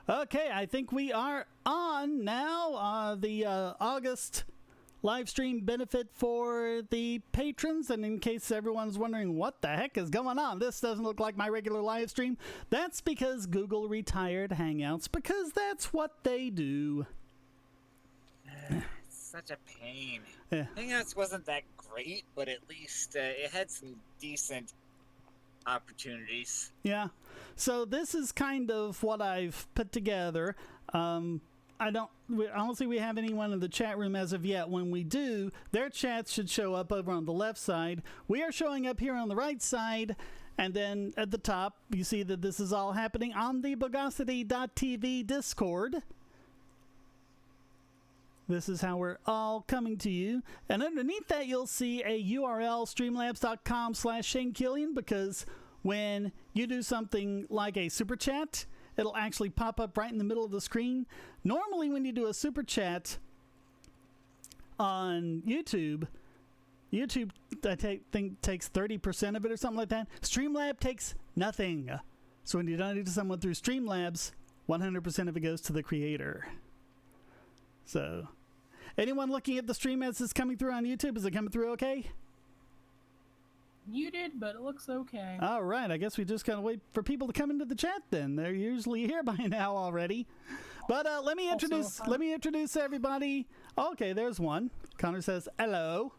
Okay, I think we are on now. The August live stream benefit for the patrons. And in case everyone's wondering what the heck is going on, this doesn't look like my regular live stream. That's because Google retired Hangouts, because that's what they do. It's such a pain. Yeah. Hangouts wasn't that great, but at least it had some decent opportunities. Yeah. So this is kind of what I've put together. I don't see we have anyone in the chat room as of yet. When we do, their chats should show up over on the left side. We are showing up here on the right side, and then at the top you see that this is all happening on the Bogosity.tv Discord. This is how we're all coming to you. And underneath that, you'll see a URL, streamlabs.com/ShaneKillian, because when you do something like a super chat, it'll actually pop up right in the middle of the screen. Normally, when you do a super chat on YouTube, I think takes 30% of it or something like that. Streamlab takes nothing. So when you donate to someone through Streamlabs, 100% of it goes to the creator. So, anyone looking at the stream as it's coming through on YouTube, is it coming through okay? Muted, but it looks okay. All right, I guess we just gotta wait for people to come into the chat then. They're usually here by now already. But let me introduce everybody. Okay, there's one. Connor says hello.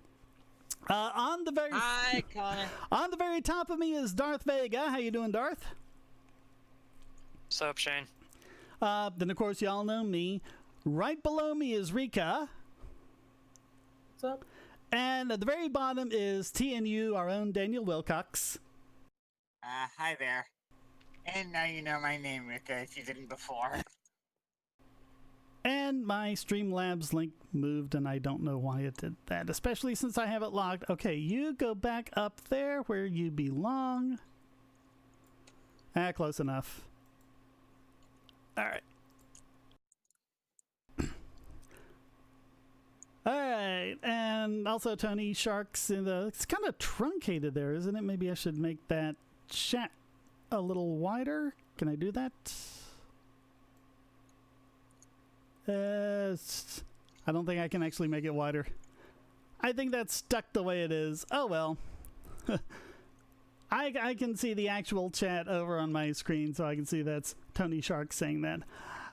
Hi, Connor. On the very top of me is Darth Vega. How you doing, Darth? What's up, Shane? Then of course y'all know me. Right below me is Rika. What's up? And at the very bottom is TNU, our own Daniel Wilcox. Hi there. And now you know my name, Rika, if you didn't before. And my Streamlabs link moved, and I don't know why it did that, especially since I have it locked. Okay, you go back up there where you belong. Close enough. All right. All right, and also Tony Sharks in the. It's kind of truncated there, isn't it? Maybe I should make that chat a little wider. Can I do that? I don't think I can actually make it wider. I think that's stuck the way it is. Oh well. I can see the actual chat over on my screen, so I can see that's Tony Sharks saying that.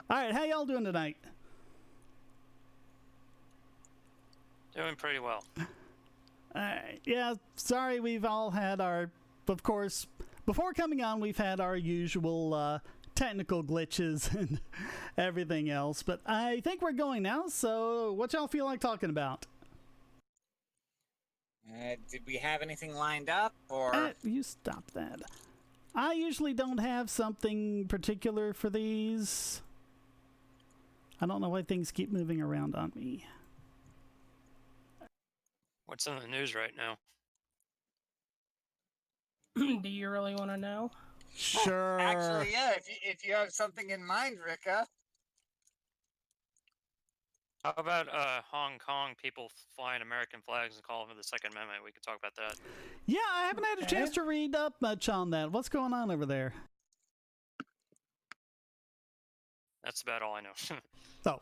All right, how y'all doing tonight? Doing pretty well. Yeah, sorry, we've all had our, of course, before coming on, we've had our usual technical glitches and everything else, but I think we're going now, so what y'all feel like talking about? Did we have anything lined up, or? You stop that. I usually don't have something particular for these. I don't know why things keep moving around on me. What's in the news right now? Do you really want to know? Sure. Actually, yeah, if you have something in mind, Rika. How about Hong Kong people flying American flags and calling for the Second Amendment? We could talk about that. Yeah, I haven't had a chance to read up much on that. What's going on over there? That's about all I know. Oh.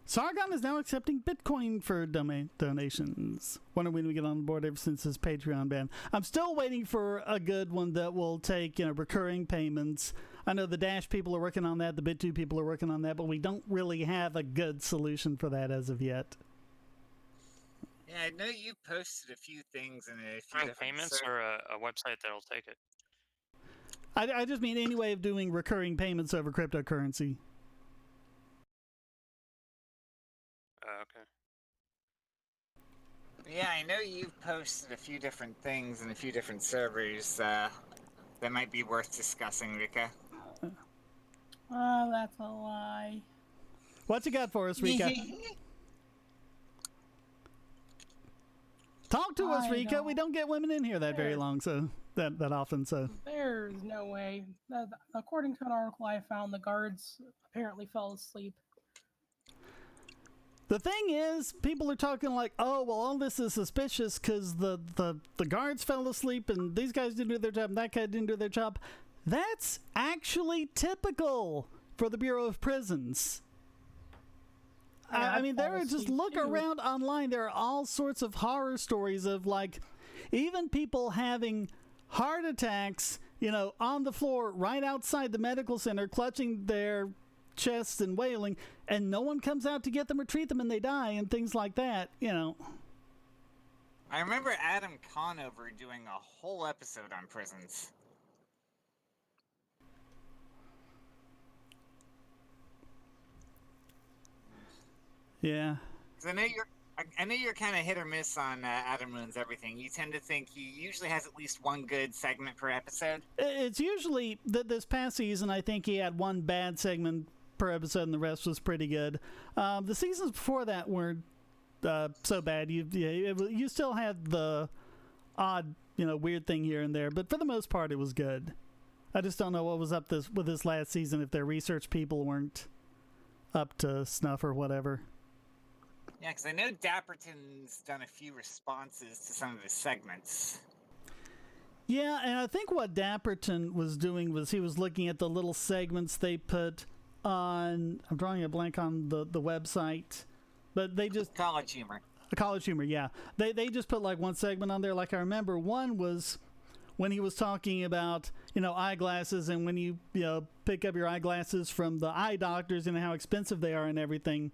Sargon is now accepting Bitcoin for donations. Wonder when we get on board ever since his Patreon ban. I'm still waiting for a good one that will take, recurring payments. I know the Dash people are working on that, the Bit2 people are working on that, but we don't really have a good solution for that as of yet. Yeah, I know you posted a few things in a few different payments or a website that'll take it? I just mean any way of doing recurring payments over cryptocurrency. Okay. Yeah, I know you've posted a few different things in a few different servers that might be worth discussing, Rika. Oh, that's a lie. What you got for us, Rika? Talk to us, Rika. We don't get women in here that very long, so that often. So there's no way. According to an article I found, the guards apparently fell asleep. The thing is, people are talking like, oh, well, all this is suspicious because the guards fell asleep and these guys didn't do their job and that guy didn't do their job. That's actually typical for the Bureau of Prisons. Yeah, I mean, there are I'd just fall look asleep, too. around online. There are all sorts of horror stories of, like, even people having heart attacks, you know, on the floor right outside the medical center, clutching their chests and wailing, and no one comes out to get them or treat them, and they die, and things like that, you know. I remember Adam Conover doing a whole episode on prisons. Yeah. 'Cause I know you're kind of hit or miss on Adam Ruins Everything. You tend to think he usually has at least one good segment per episode. It's usually this past season. I think he had one bad segment per episode, and the rest was pretty good. The seasons before that weren't so bad. You still had the odd, you know, weird thing here and there, but for the most part, it was good. I just don't know what was up with this last season. If their research people weren't up to snuff or whatever. Yeah, because I know Dapperton's done a few responses to some of his segments. Yeah, and I think what Dapperton was doing was he was looking at the little segments they put on, I'm drawing a blank on the website, but they just... College humor. College humor, yeah. They just put like one segment on there. Like I remember one was when he was talking about, you know, eyeglasses, and when you know, pick up your eyeglasses from the eye doctors and how expensive they are and everything.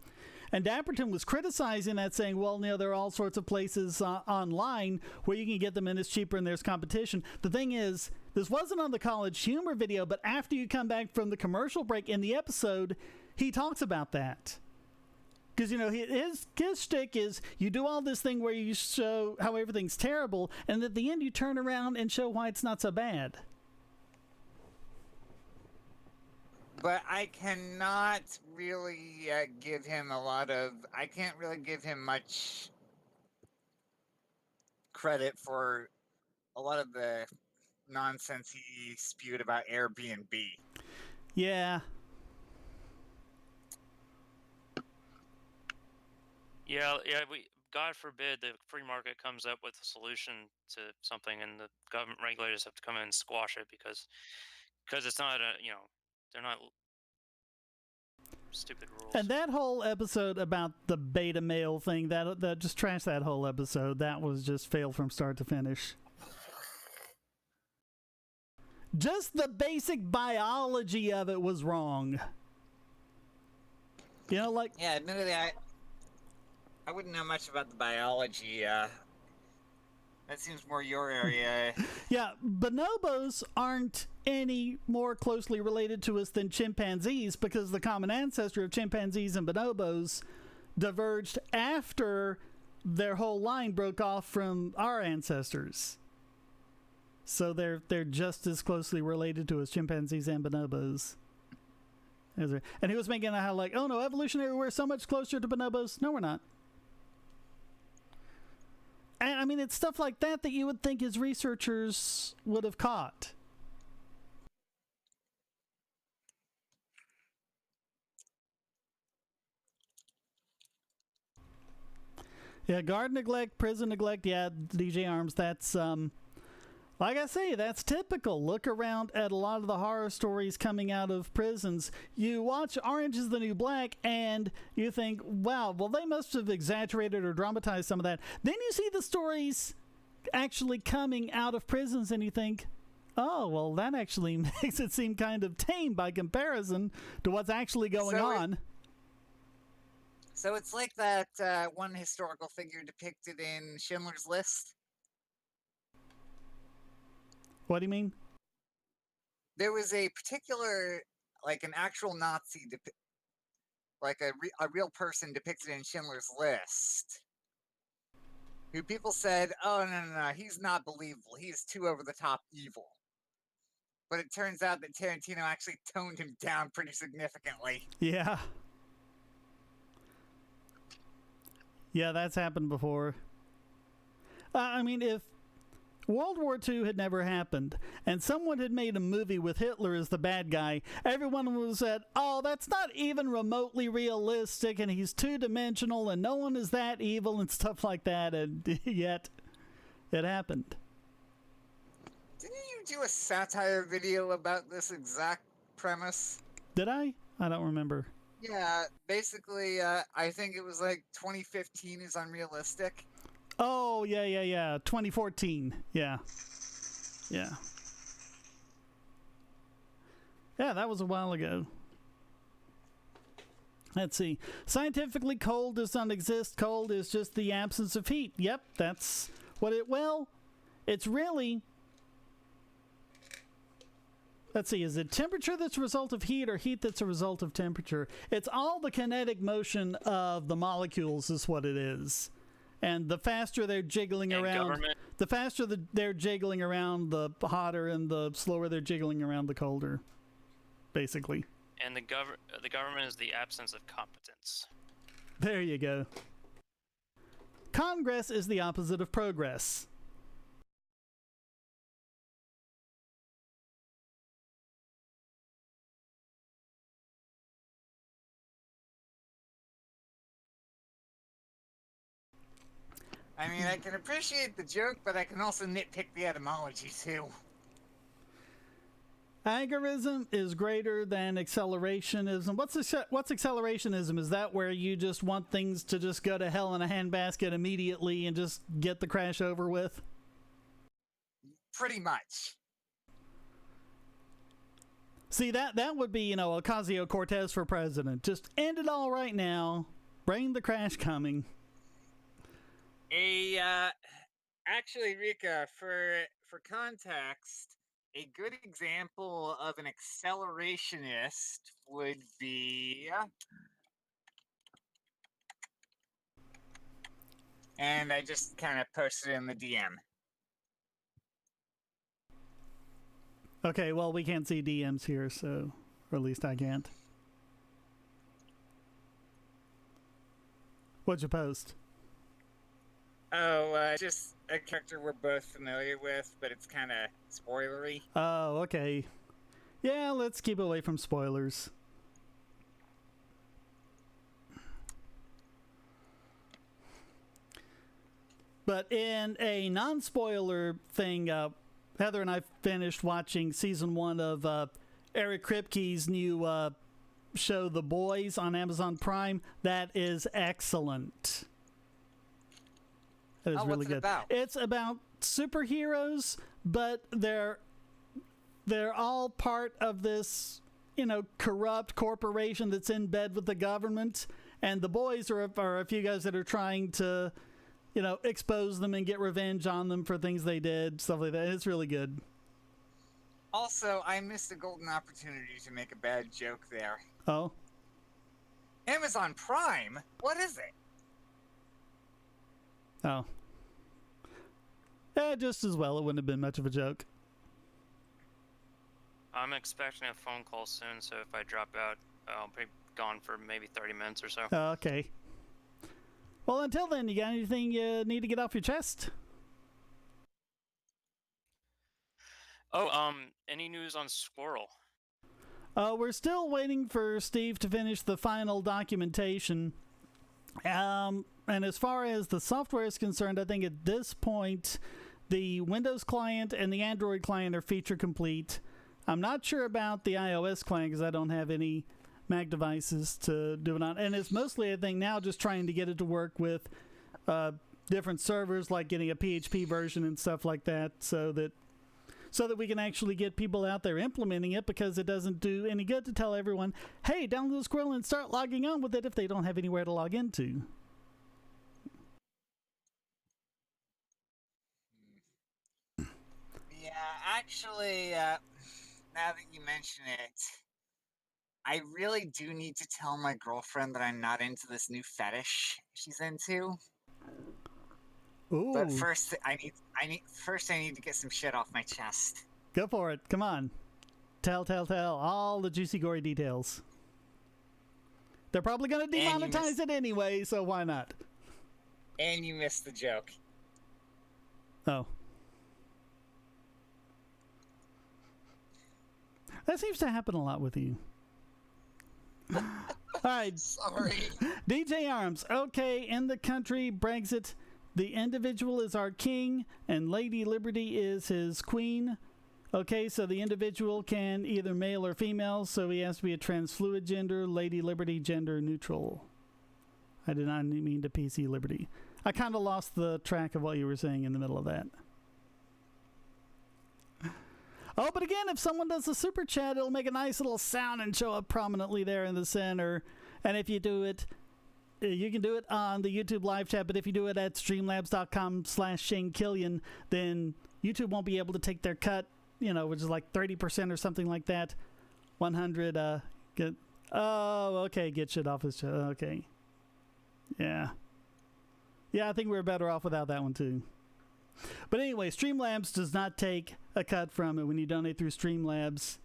And Dapperton was criticizing that, saying, well, you know, there are all sorts of places online where you can get them and it's cheaper and there's competition. The thing is, this wasn't on the College Humor video, but after you come back from the commercial break in the episode, he talks about that. Because, you know, his shtick is you do all this thing where you show how everything's terrible, and at the end you turn around and show why it's not so bad. But I cannot really give him I can't really give him much credit for a lot of the nonsense he spewed about Airbnb. Yeah. Yeah. God forbid the free market comes up with a solution to something, and the government regulators have to come in and squash it because it's not they're not stupid rules. And that whole episode about the beta male thing, that just trashed that whole episode. That was just failed from start to finish. Just the basic biology of it was wrong. You know, like... Yeah, admittedly, I wouldn't know much about the biology. That seems more your area. Yeah, bonobos aren't any more closely related to us than chimpanzees, because the common ancestor of chimpanzees and bonobos diverged after their whole line broke off from our ancestors. So they're just as closely related to us, chimpanzees and bonobos. And he was making it how, like, oh no, evolutionary, we're so much closer to bonobos. No, we're not. And I mean, it's stuff like that you would think his researchers would have caught. Yeah, guard neglect, prison neglect, yeah, DJ Arms, that's, like I say, that's typical. Look around at a lot of the horror stories coming out of prisons. You watch Orange is the New Black and you think, wow, well, they must have exaggerated or dramatized some of that. Then you see the stories actually coming out of prisons and you think, oh, well, that actually makes it seem kind of tame by comparison to what's actually going on. So it's like that one historical figure depicted in Schindler's List. What do you mean? There was a particular, like an actual Nazi, like a real person depicted in Schindler's List, who people said, oh, no, he's not believable. He's too over-the-top evil. But it turns out that Tarantino actually toned him down pretty significantly. Yeah. Yeah, that's happened before. I mean, if World War II had never happened and someone had made a movie with Hitler as the bad guy, everyone would have said, oh, that's not even remotely realistic and he's two-dimensional and no one is that evil and stuff like that, and yet it happened. Didn't you do a satire video about this exact premise? Did I? I don't remember. Yeah, basically, I think it was like 2015 is unrealistic. Oh, yeah. 2014. Yeah. Yeah, that was a while ago. Let's see. Scientifically, cold does not exist. Cold is just the absence of heat. Yep, that's what it... Well, it's really... Let's see, is it temperature that's a result of heat or heat that's a result of temperature? It's all the kinetic motion of the molecules is what it is. And the faster they're jiggling around, the faster they're jiggling around, the hotter, and the slower they're jiggling around, the colder, basically. And the government is the absence of competence. There you go. Congress is the opposite of progress. I mean, I can appreciate the joke, but I can also nitpick the etymology, too. Agorism is greater than accelerationism. What's accelerationism? Is that where you just want things to just go to hell in a handbasket immediately and just get the crash over with? Pretty much. See, that would be, Ocasio-Cortez for president. Just end it all right now. Bring the crash coming. Actually, Rika, for context, a good example of an accelerationist would be, and I just kind of posted it in the DM. Okay, well, we can't see DMs here, so, or at least I can't. What'd you post? Oh, just a character we're both familiar with, but it's kind of spoilery. Oh, okay. Yeah, let's keep away from spoilers. But in a non-spoiler thing, Heather and I finished watching season 1 of Eric Kripke's new show, The Boys, on Amazon Prime. That is excellent. That is really good. About? It's about superheroes, but they're all part of this, corrupt corporation that's in bed with the government. And the boys are a few guys that are trying to, expose them and get revenge on them for things they did, stuff like that. It's really good. Also, I missed a golden opportunity to make a bad joke there. Oh? Amazon Prime? What is it? Oh. Yeah, just as well. It wouldn't have been much of a joke. I'm expecting a phone call soon, so if I drop out, I'll be gone for maybe 30 minutes or so. Okay. Well, until then, you got anything you need to get off your chest? Oh, any news on Squirrel? We're still waiting for Steve to finish the final documentation. And as far as the software is concerned, I think at this point, the Windows client and the Android client are feature complete. I'm not sure about the iOS client because I don't have any Mac devices to do it on. And it's mostly, I think, now just trying to get it to work with different servers, like getting a PHP version and stuff like that, so that we can actually get people out there implementing it, because it doesn't do any good to tell everyone, hey, download Squirrel and start logging on with it if they don't have anywhere to log into. Yeah, actually, now that you mention it, I really do need to tell my girlfriend that I'm not into this new fetish she's into. Ooh. But first, I need to get some shit off my chest. Go for it. Come on. Tell. All the juicy, gory details. They're probably going to demonetize it anyway, so why not? And you missed the joke. Oh. That seems to happen a lot with you. All right. Sorry. DJ Arms. Okay, in the country, Brexit, the individual is our king, and Lady Liberty is his queen. Okay, so the individual can either male or female, so he has to be a transfluid gender, Lady Liberty, gender neutral. I did not mean to PC Liberty. I kind of lost the track of what you were saying in the middle of that. Oh, but again, if someone does a super chat, it'll make a nice little sound and show up prominently there in the center. And if you do it, you can do it on the YouTube live chat, but if you do it at streamlabs.com/ShaneKillian, then YouTube won't be able to take their cut, you know, which is like 30% or something like that. 100, get, oh, okay, get shit off his show, okay. Yeah. Yeah, I think we're better off without that one too. But anyway, Streamlabs does not take a cut from it. When you donate through Streamlabs,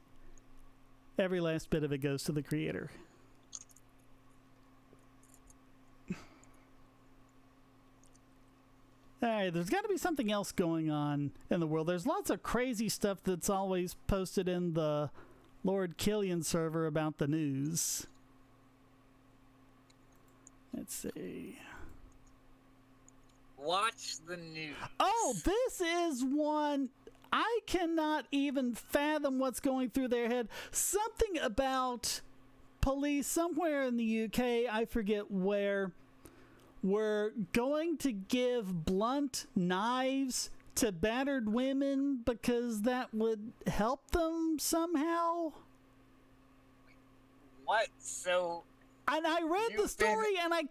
every last bit of it goes to the creator. Alright, there's got to be something else going on in the world. There's lots of crazy stuff that's always posted in the Lord Killian server about the news. Let's see. Watch the news. Oh, this is one I cannot even fathom what's going through their head. Something about police somewhere in the UK, I forget where, were going to give blunt knives to battered women because that would help them somehow. What? So... And I read the story and I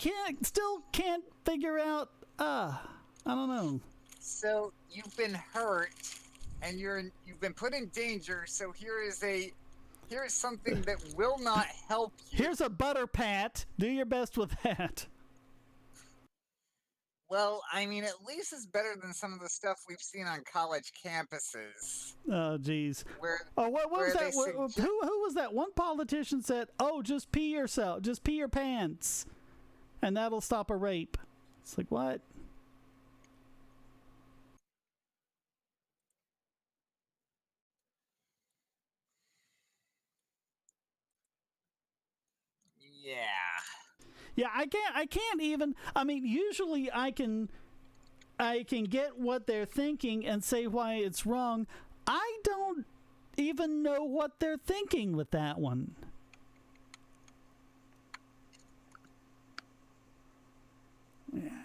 still can't figure out, I don't know. So you've been hurt and you've been put in danger, so here is something that will not help you. Here's a butter pat. Do your best with that. Well, I mean, at least it's better than some of the stuff we've seen on college campuses. Oh, geez. Where, what was that? Suggest- Who was that? One politician said, "Oh, just pee yourself. Just pee your pants, and that'll stop a rape." It's like, what? Yeah. Yeah, I can't even. I mean, usually I can get what they're thinking and say why it's wrong. I don't even know what they're thinking with that one. Yeah.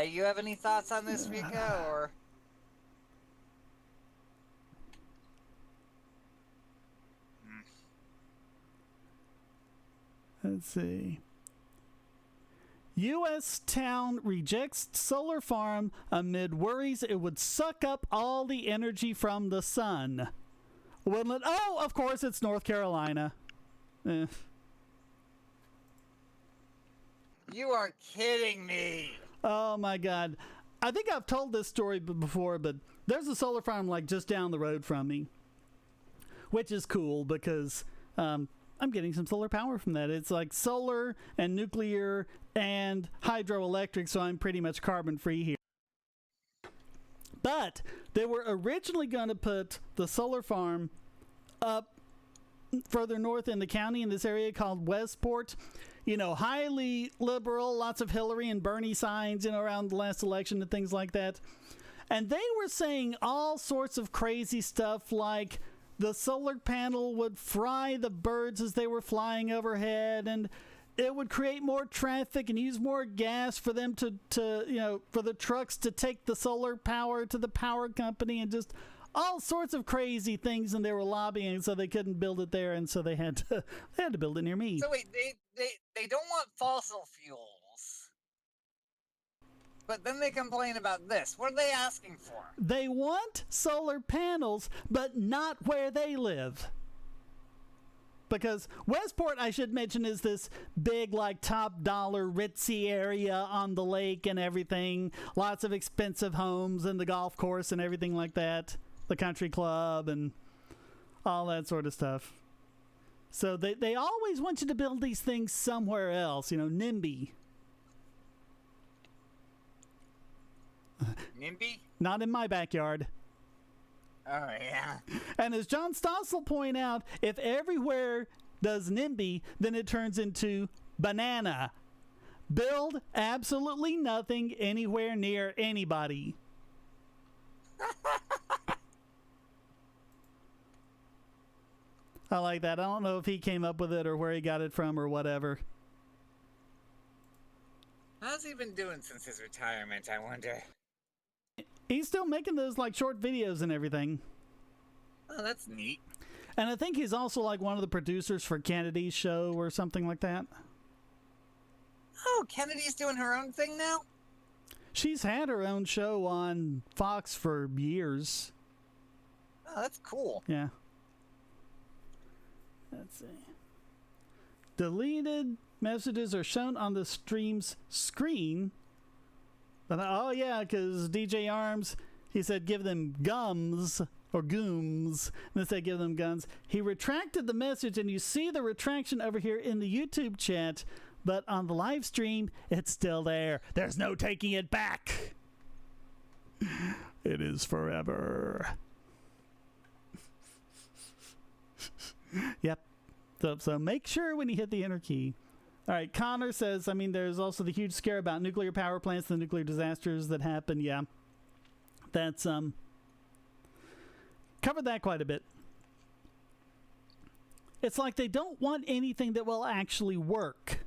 You have any thoughts on this, Vika, or? Let's see. U.S. town rejects solar farm amid worries it would suck up all the energy from the sun. Woodland. Oh, of course, it's North Carolina. You are kidding me. Oh, my God. I think I've told this story before, but there's a solar farm like just down the road from me, which is cool because I'm getting some solar power from that. It's like solar and nuclear and hydroelectric, so I'm pretty much carbon free here. But they were originally going to put the solar farm up further north in the county in this area called Westport. You know, highly liberal, lots of Hillary and Bernie signs, you know, around the last election and things like that. And they were saying all sorts of crazy stuff like the solar panel would fry the birds as they were flying overhead, and it would create more traffic and use more gas for them to you know, for the trucks to take the solar power to the power company, and just all sorts of crazy things. And they were lobbying, so they couldn't build it there, and so they had to build it near me. So wait, they don't want fossil fuels. But then they complain about this. What are they asking for? They want solar panels, but not where they live. Because Westport, I should mention, is this big, like, top dollar, ritzy area on the lake and everything. Lots of expensive homes and the golf course and everything like that. The country club and all that sort of stuff. So they always want you to build these things somewhere else, you know, NIMBY. NIMBY? Not in my backyard. Oh, yeah. And as John Stoss will point out, if everywhere does NIMBY, then it turns into banana. Build absolutely nothing anywhere near anybody. I like that. I don't know if he came up with it or where he got it from or whatever. How's he been doing since his retirement, I wonder? He's still making those like short videos and everything. Oh, that's neat. And I think he's also like one of the producers for Kennedy's show or something like that. Oh, Kennedy's doing her own thing now? She's had her own show on Fox for years. Oh, that's cool. Yeah. Let's see. Deleted messages are shown on the stream's screen. But, oh, yeah, because DJ Arms, he said give them gums or gooms. And they said give them guns. He retracted the message, and you see the retraction over here in the YouTube chat. But on the live stream, it's still there. There's no taking it back. It is forever. Yep. So make sure when you hit the enter key. All right, Connor says, I mean, there's also the huge scare about nuclear power plants, the nuclear disasters that happen. Yeah. That's, covered that quite a bit. It's like they don't want anything that will actually work.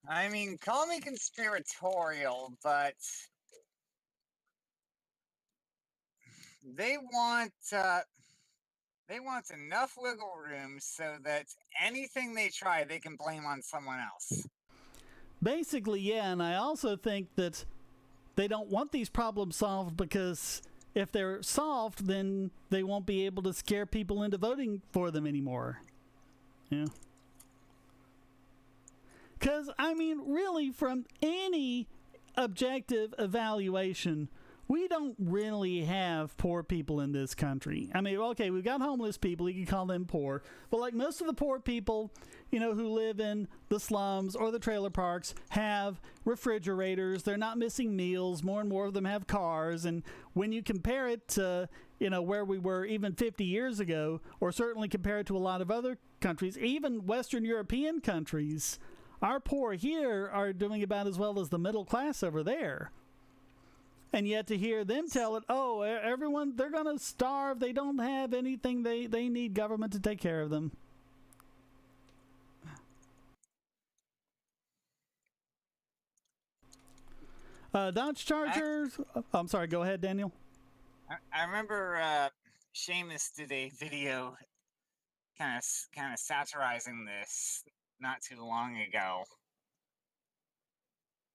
I mean, call me conspiratorial, but they want enough wiggle room so that anything they try, they can blame on someone else. Basically, yeah, and I also think that they don't want these problems solved because if they're solved, then they won't be able to scare people into voting for them anymore. Yeah. Because, I mean, really, from any objective evaluation, we don't really have poor people in this country. I mean, okay, we've got homeless people, you can call them poor, but like most of the poor people, you know, who live in the slums or the trailer parks have refrigerators, they're not missing meals, more and more of them have cars, and when you compare it to, you know, where we were even 50 years ago, or certainly compare it to a lot of other countries, even Western European countries, our poor here are doing about as well as the middle class over there. And yet to hear them tell it, oh, everyone, they're going to starve. They don't have anything. They need government to take care of them. Dodge Chargers. I'm sorry. Go ahead, Daniel. I remember Seamus did a video kind of satirizing this not too long ago.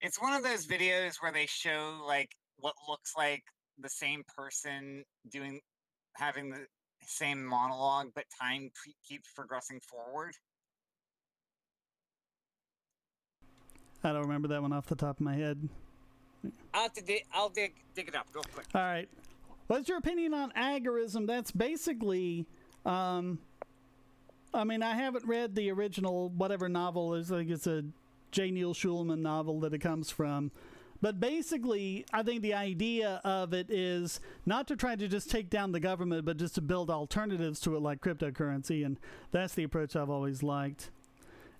It's one of those videos where they show like what looks like the same person having the same monologue, but time keeps progressing forward. I don't remember that one off the top of my head. I'll dig it up real quick. All right. What's your opinion on agorism? That's basically, I mean, I haven't read the original whatever novel. I think it's a J. Neil Schulman novel that it comes from. But basically, I think the idea of it is not to try to just take down the government, but just to build alternatives to it like cryptocurrency. And that's the approach I've always liked.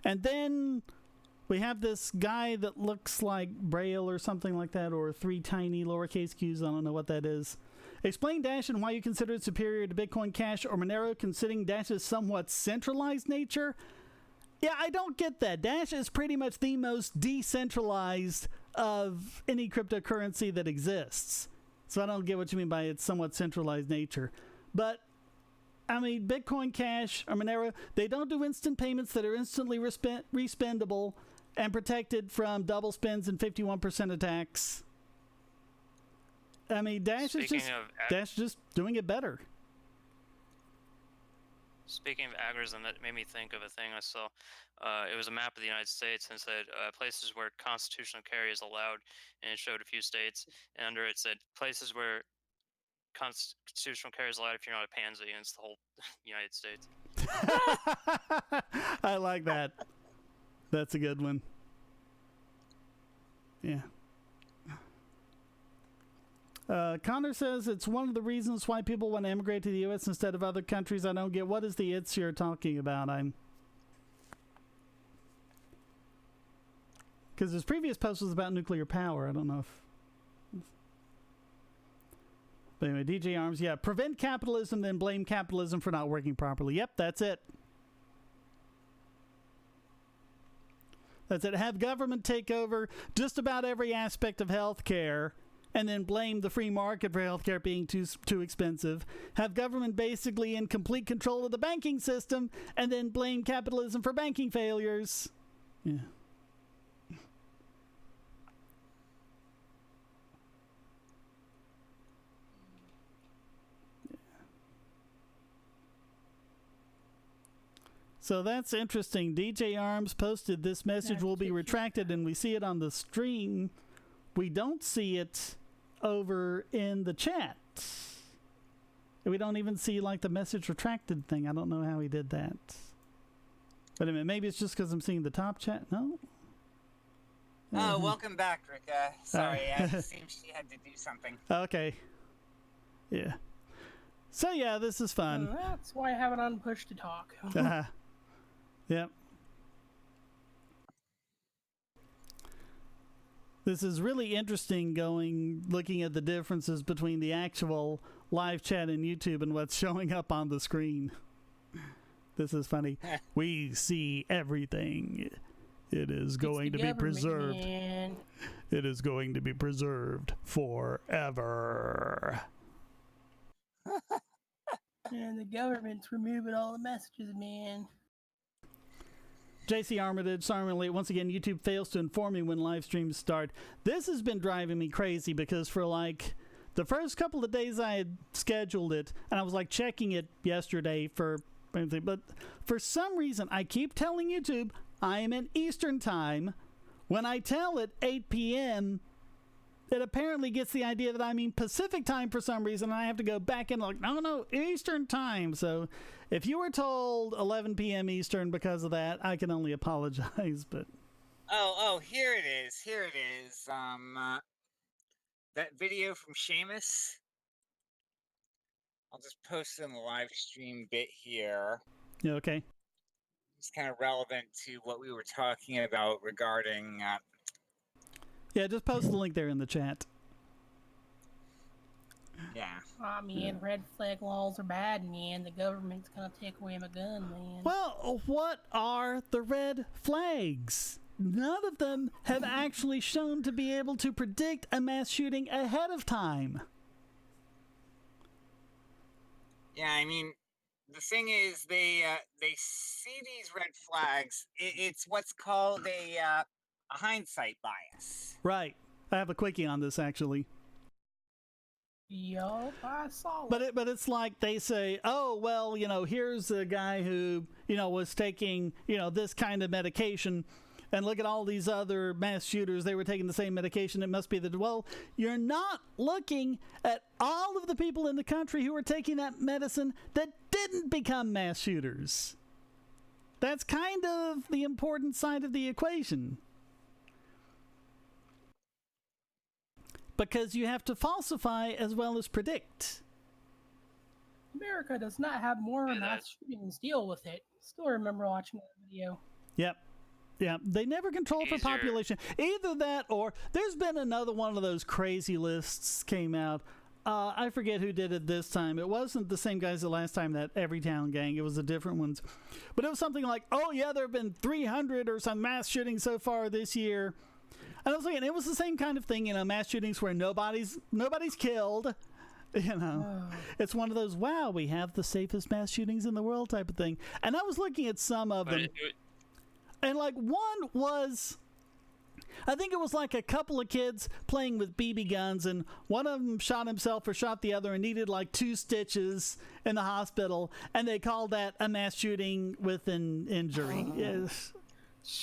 And then we have this guy that looks like Braille or something like that, or three tiny lowercase q's. I don't know what that is. Explain Dash and why you consider it superior to Bitcoin Cash or Monero, considering Dash's somewhat centralized nature. Yeah, I don't get that. Dash is pretty much the most decentralized of any cryptocurrency that exists. So I don't get what you mean by its somewhat centralized nature. But, I mean, Bitcoin Cash or Monero, they don't do instant payments that are instantly respendable and protected from double spends and 51% attacks. I mean, Dash is just doing it better. Speaking of agorism, that made me think of a thing I saw. It was a map of the United States and said places where constitutional carry is allowed, and it showed a few states. And under it said places where constitutional carry is allowed if you're not a pansy, and it's the whole United States. I like that. That's a good one. Yeah. Connor says it's one of the reasons why people want to immigrate to the U.S. instead of other countries. I don't get what is the it's you're talking about. Because his previous post was about nuclear power. I don't know if. But anyway, DJ Arms, yeah, prevent capitalism, then blame capitalism for not working properly. Yep, that's it. That's it. Have government take over just about every aspect of healthcare, and then blame the free market for healthcare being too expensive. Have government basically in complete control of the banking system, and then blame capitalism for banking failures. Yeah. So that's interesting. DJ Arms posted this message will be retracted, and we see it on the stream. We don't see it over in the chat. We don't even see like the message retracted thing. I don't know how he did that. Wait a minute, maybe it's just because I'm seeing the top chat. No? Oh, welcome back, Rika. Sorry, it seems she had to do something. Okay. Yeah. So yeah, this is fun. That's why I have it on push to talk. Yep. This is really interesting looking at the differences between the actual live chat in YouTube and what's showing up on the screen. This is funny. We see everything. It is going to be preserved. Man. It is going to be preserved forever. And the government's removing all the messages, man. JC Armitage, sorry, once again, YouTube fails to inform me when live streams start. This has been driving me crazy because for like the first couple of days I had scheduled it, and I was like checking it yesterday for anything, but for some reason I keep telling YouTube I am in Eastern time. When I tell it 8 p.m., it apparently gets the idea that I mean Pacific time for some reason, and I have to go back in like, no, Eastern time. So if you were told 11 p.m. Eastern because of that, I can only apologize, but... Oh, here it is. That video from Seamus. I'll just post it in the live stream bit here. Yeah, okay. It's kind of relevant to what we were talking about regarding... Yeah, just post the link there in the chat. Yeah. I mean, red flag laws are bad, man. The government's gonna take away my gun, man. Well, what are the red flags? None of them have actually shown to be able to predict a mass shooting ahead of time. Yeah, I mean, the thing is, they see these red flags. It's what's called a hindsight bias. Right. I have a quickie on this, actually. Yup, I saw it. But it's like they say, oh, well, here's a guy who, was taking, this kind of medication, and look at all these other mass shooters. They were taking the same medication. It must be that, well, you're not looking at all of the people in the country who are taking that medicine that didn't become mass shooters. That's kind of the important side of the equation. Because you have to falsify as well as predict. America does not have more mass shootings. Deal with it. Still remember watching that video. Yep. Yeah, they never control for population. Either that or there's been another one of those crazy lists came out. I forget who did it this time. It wasn't the same guys the last time, that Everytown gang. It was the different ones. But it was something like, oh yeah, there have been 300 or some mass shootings so far this year. And I was thinking, it was the same kind of thing, mass shootings where nobody's killed. It's one of those, wow, we have the safest mass shootings in the world type of thing. And I was looking at some of them. And like one was, I think it was like a couple of kids playing with BB guns, and one of them shot himself or shot the other and needed like 2 stitches in the hospital. And they called that a mass shooting with an injury. Yes.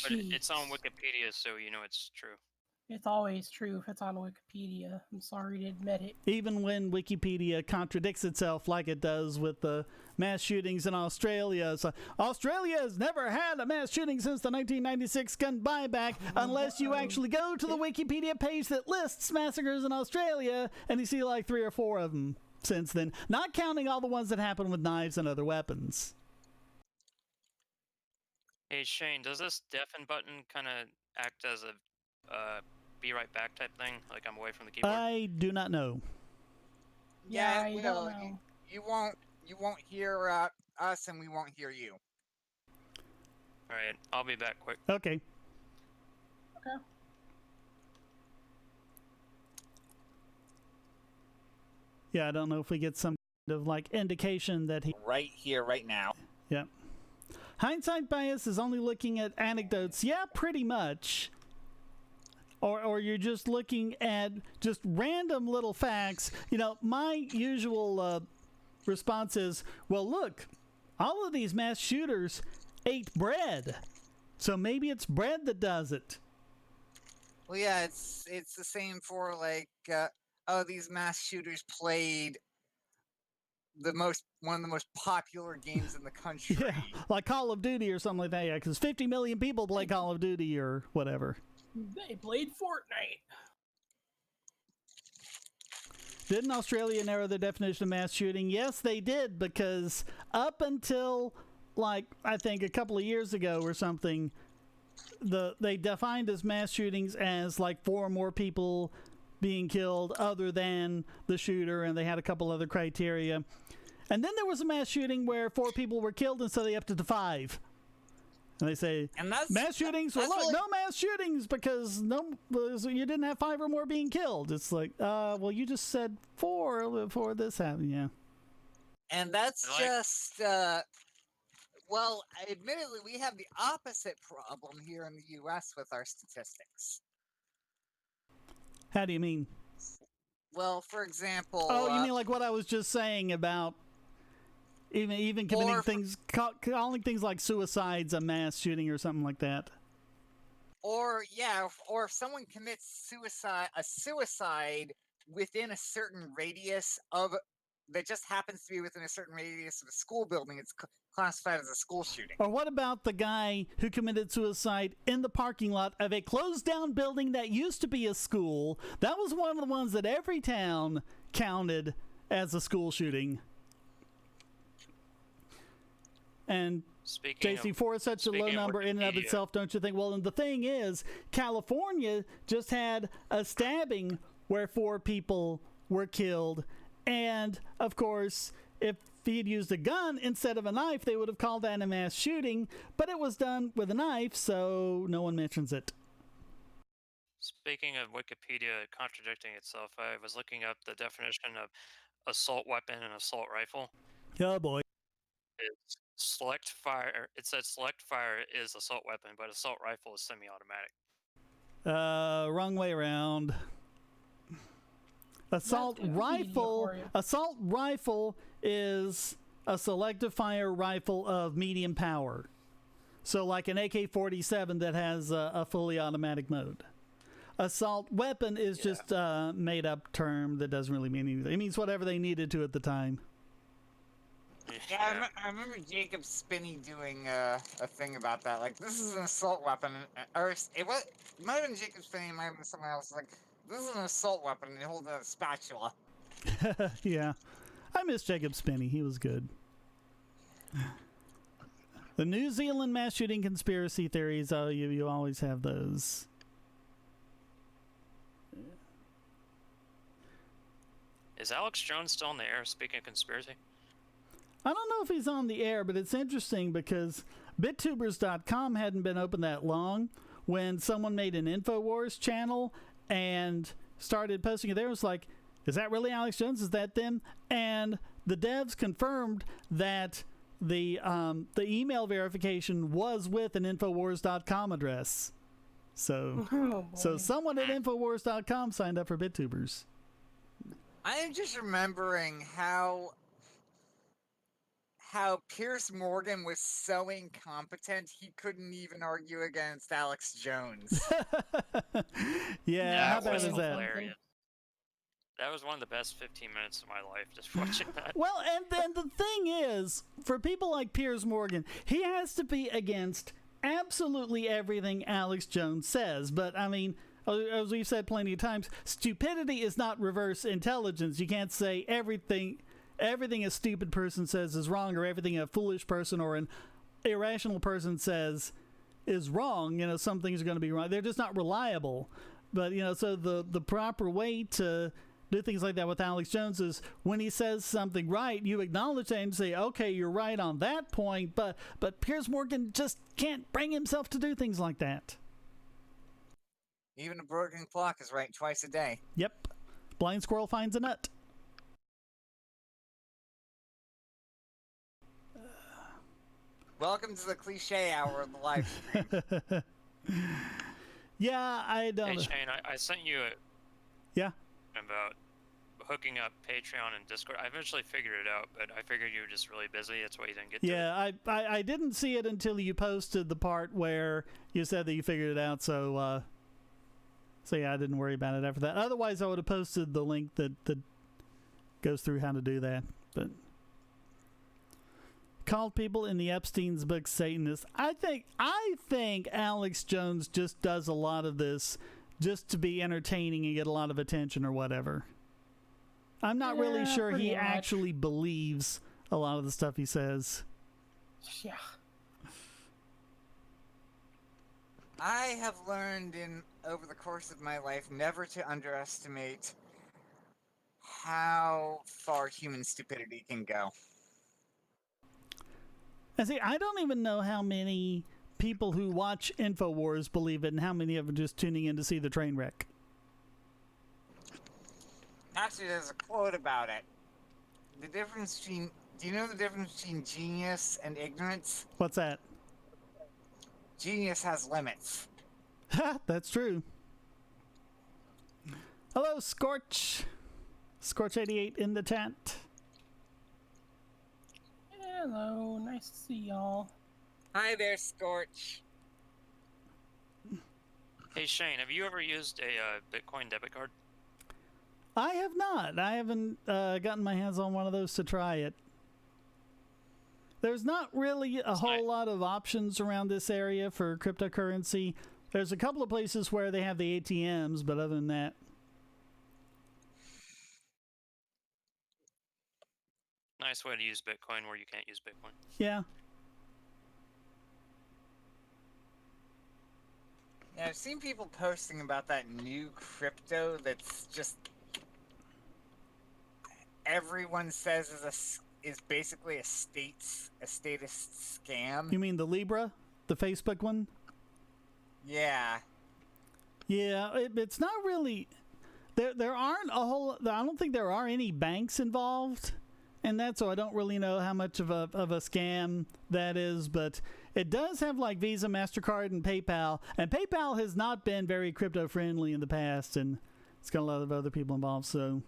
But it's on Wikipedia, so you know it's true. It's always true if it's on Wikipedia. I'm sorry to admit it. Even when Wikipedia contradicts itself like it does with the mass shootings in Australia. So Australia has never had a mass shooting since the 1996 gun buyback unless you actually go to the Wikipedia page that lists massacres in Australia, and you see like 3 or 4 of them since then. Not counting all the ones that happen with knives and other weapons. Hey Shane, does this deafen button kind of act as a be right back type thing? Like I'm away from the keyboard? I do not know. Yeah, you you don't know, know. you won't hear us, and we won't hear you. All right, I'll be back quick. Okay. Okay. Yeah, I don't know if we get some kind of like indication that he. Right here, right now. Yeah. Hindsight bias is only looking at anecdotes. Yeah, pretty much. Or you're just looking at just random little facts. You know, my usual response is, well, look, all of these mass shooters ate bread. So maybe it's bread that does it. Well, yeah, it's the same for like, these mass shooters played one of the most popular games in the country. Yeah, like Call of Duty or something like that. Yeah, because 50 million people play Call of Duty or whatever. They played Fortnite. Didn't Australia narrow the definition of mass shooting? Yes, they did, because up until, like, I think a couple of years ago or something, they defined as mass shootings as like 4 or more people being killed other than the shooter, and they had a couple other criteria. And then there was a mass shooting where 4 people were killed, and so they upped it to 5. And they say, And that's mass shootings, well, look, really- no mass shootings because you didn't have 5 or more being killed. It's like, well, you just said 4 before this happened. Yeah. And that's Like- just, well, admittedly, we have the opposite problem here in the U.S. with our statistics. How do you mean? Well, for example, Oh, you mean like what I was just saying about even committing Or- things, calling things like suicides a mass shooting or something like that. or if someone commits suicide within a certain radius of that just happens to be within a certain radius of a school building, it's classified as a school shooting. Or what about the guy who committed suicide in the parking lot of a closed down building that used to be a school? That was one of the ones that every town counted as a school shooting. And Speaking JC, of, for such a low speaking of number in and of Wikipedia. itself, don't you think? Well, and the thing is, California just had a stabbing where 4 people were killed. And, of course, if he had used a gun instead of a knife, they would have called that a mass shooting. But it was done with a knife, so no one mentions it. Speaking of Wikipedia contradicting itself, I was looking up the definition of assault weapon and assault rifle. Oh, boy. It's select fire. It said select fire is assault weapon, but assault rifle is semi-automatic. Wrong way around. Assault That's Wikipedia rifle. for you. Assault rifle is a selective fire rifle of medium power. So like an AK-47 that has a fully automatic mode. Assault weapon is just a made-up term that doesn't really mean anything. It means whatever they needed to at the time. Yeah, I remember Jacob Spinney doing a thing about that. Like, this is an assault weapon, or it might have been Jacob Spinney, it might have been someone else. Like, this is an assault weapon, and they hold a spatula. Yeah. I miss Jacob Spinney. He was good. The New Zealand mass shooting conspiracy theories, oh, you always have those. Is Alex Jones still in the air? Speaking of conspiracy, I don't know if he's on the air, but it's interesting because BitTubers.com hadn't been open that long when someone made an InfoWars channel and started posting it there. It was like, is that really Alex Jones? Is that them? And the devs confirmed that the email verification was with an InfoWars.com address. So, Oh, so boy. someone at InfoWars.com signed up for BitTubers. I am just remembering how Pierce Morgan was so incompetent he couldn't even argue against Alex Jones. Yeah, how that bad was is that? hilarious. That was one of the best 15 minutes of my life, just watching that. Well, and then the thing is, for people like Piers Morgan, he has to be against absolutely everything Alex Jones says. But, I mean, as we've said plenty of times, stupidity is not reverse intelligence. You can't say everything a stupid person says is wrong, or everything a foolish person or an irrational person says is wrong. You know, some things are going to be wrong. They're just not reliable. But, you know, so the proper way to do things like that with Alex Jones is when he says something right, you acknowledge that and say, okay, you're right on that point, but Piers Morgan just can't bring himself to do things like that. Even a broken clock is right twice a day. Yep. Blind squirrel finds a nut. Welcome to the cliche hour of the live stream. Yeah, I don't Hey know. Shane, I sent you a Yeah. about hooking up Patreon and Discord. I eventually figured it out, but I figured you were just really busy. That's why you didn't get to it. Yeah, I didn't see it until you posted the part where you said that you figured it out, so yeah, I didn't worry about it after that. Otherwise, I would have posted the link that goes through how to do that. But called people in the Epstein's book Satanists. I think Alex Jones just does a lot of this just to be entertaining and get a lot of attention or whatever. I'm not really sure he pretty much. actually believes a lot of the stuff he says. Yeah. I have learned over the course of my life never to underestimate how far human stupidity can go. And see, I don't even know how many people who watch InfoWars believe it and how many of them are just tuning in to see the train wreck. Actually, there's a quote about it. Do you know the difference between genius and ignorance? What's that? Genius has limits. Ha, that's true. Hello, Scorch. Scorch88 in the chat. Hello, nice to see y'all. Hi there, Scorch. Hey Shane, have you ever used a Bitcoin debit card? I have not. I haven't gotten my hands on one of those to try it. There's not really a whole lot of options around this area for cryptocurrency. There's a couple of places where they have the ATMs, but other than that, Nice way to use Bitcoin where you can't use Bitcoin. yeah. Yeah, I've seen people posting about that new crypto that's just everyone says is basically a statist scam. You mean the Libra? The Facebook one? Yeah. Yeah, it's not really... There aren't a whole... I don't think there are any banks involved in that, so I don't really know how much of a scam that is, but it does have like Visa, MasterCard, and PayPal, and PayPal has not been very crypto-friendly in the past, and it's got a lot of other people involved, so...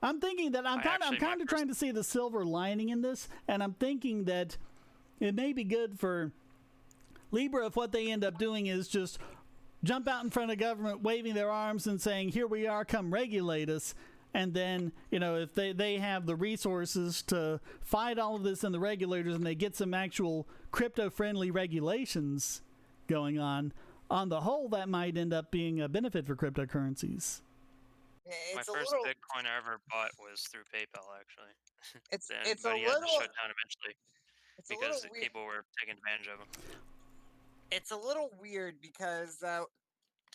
I'm thinking that I'm kind of trying to see the silver lining in this, and I'm thinking that it may be good for Libra if what they end up doing is just jump out in front of government, waving their arms and saying, here we are, come regulate us. And then, if they have the resources to fight all of this and the regulators and they get some actual crypto-friendly regulations going on the whole, that might end up being a benefit for cryptocurrencies. My first Bitcoin I ever bought was through PayPal, actually. It's But a he had to little. shut down eventually It's a because little weird. people were taking advantage of him. It's a little weird because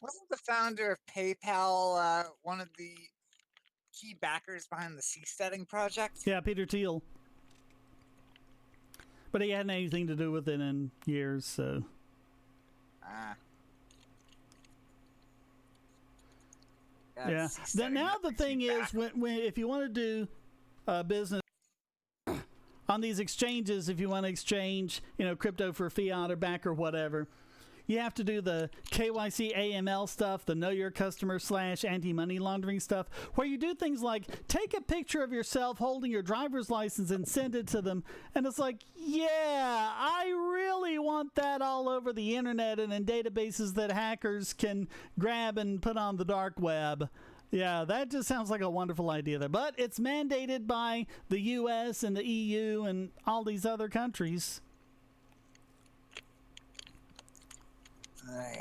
wasn't the founder of PayPal one of the key backers behind the seasteading project? Yeah, Peter Thiel. But he hadn't anything to do with it in years, so... Yeah. Now the thing is, when if you want to do business on these exchanges, if you want to exchange, crypto for fiat or back or whatever, you have to do the KYC AML stuff, the Know Your Customer / anti-money laundering stuff, where you do things like take a picture of yourself holding your driver's license and send it to them. And it's like, yeah, I really want that all over the internet and in databases that hackers can grab and put on the dark web. Yeah, that just sounds like a wonderful idea there. But it's mandated by the US and the EU and all these other countries.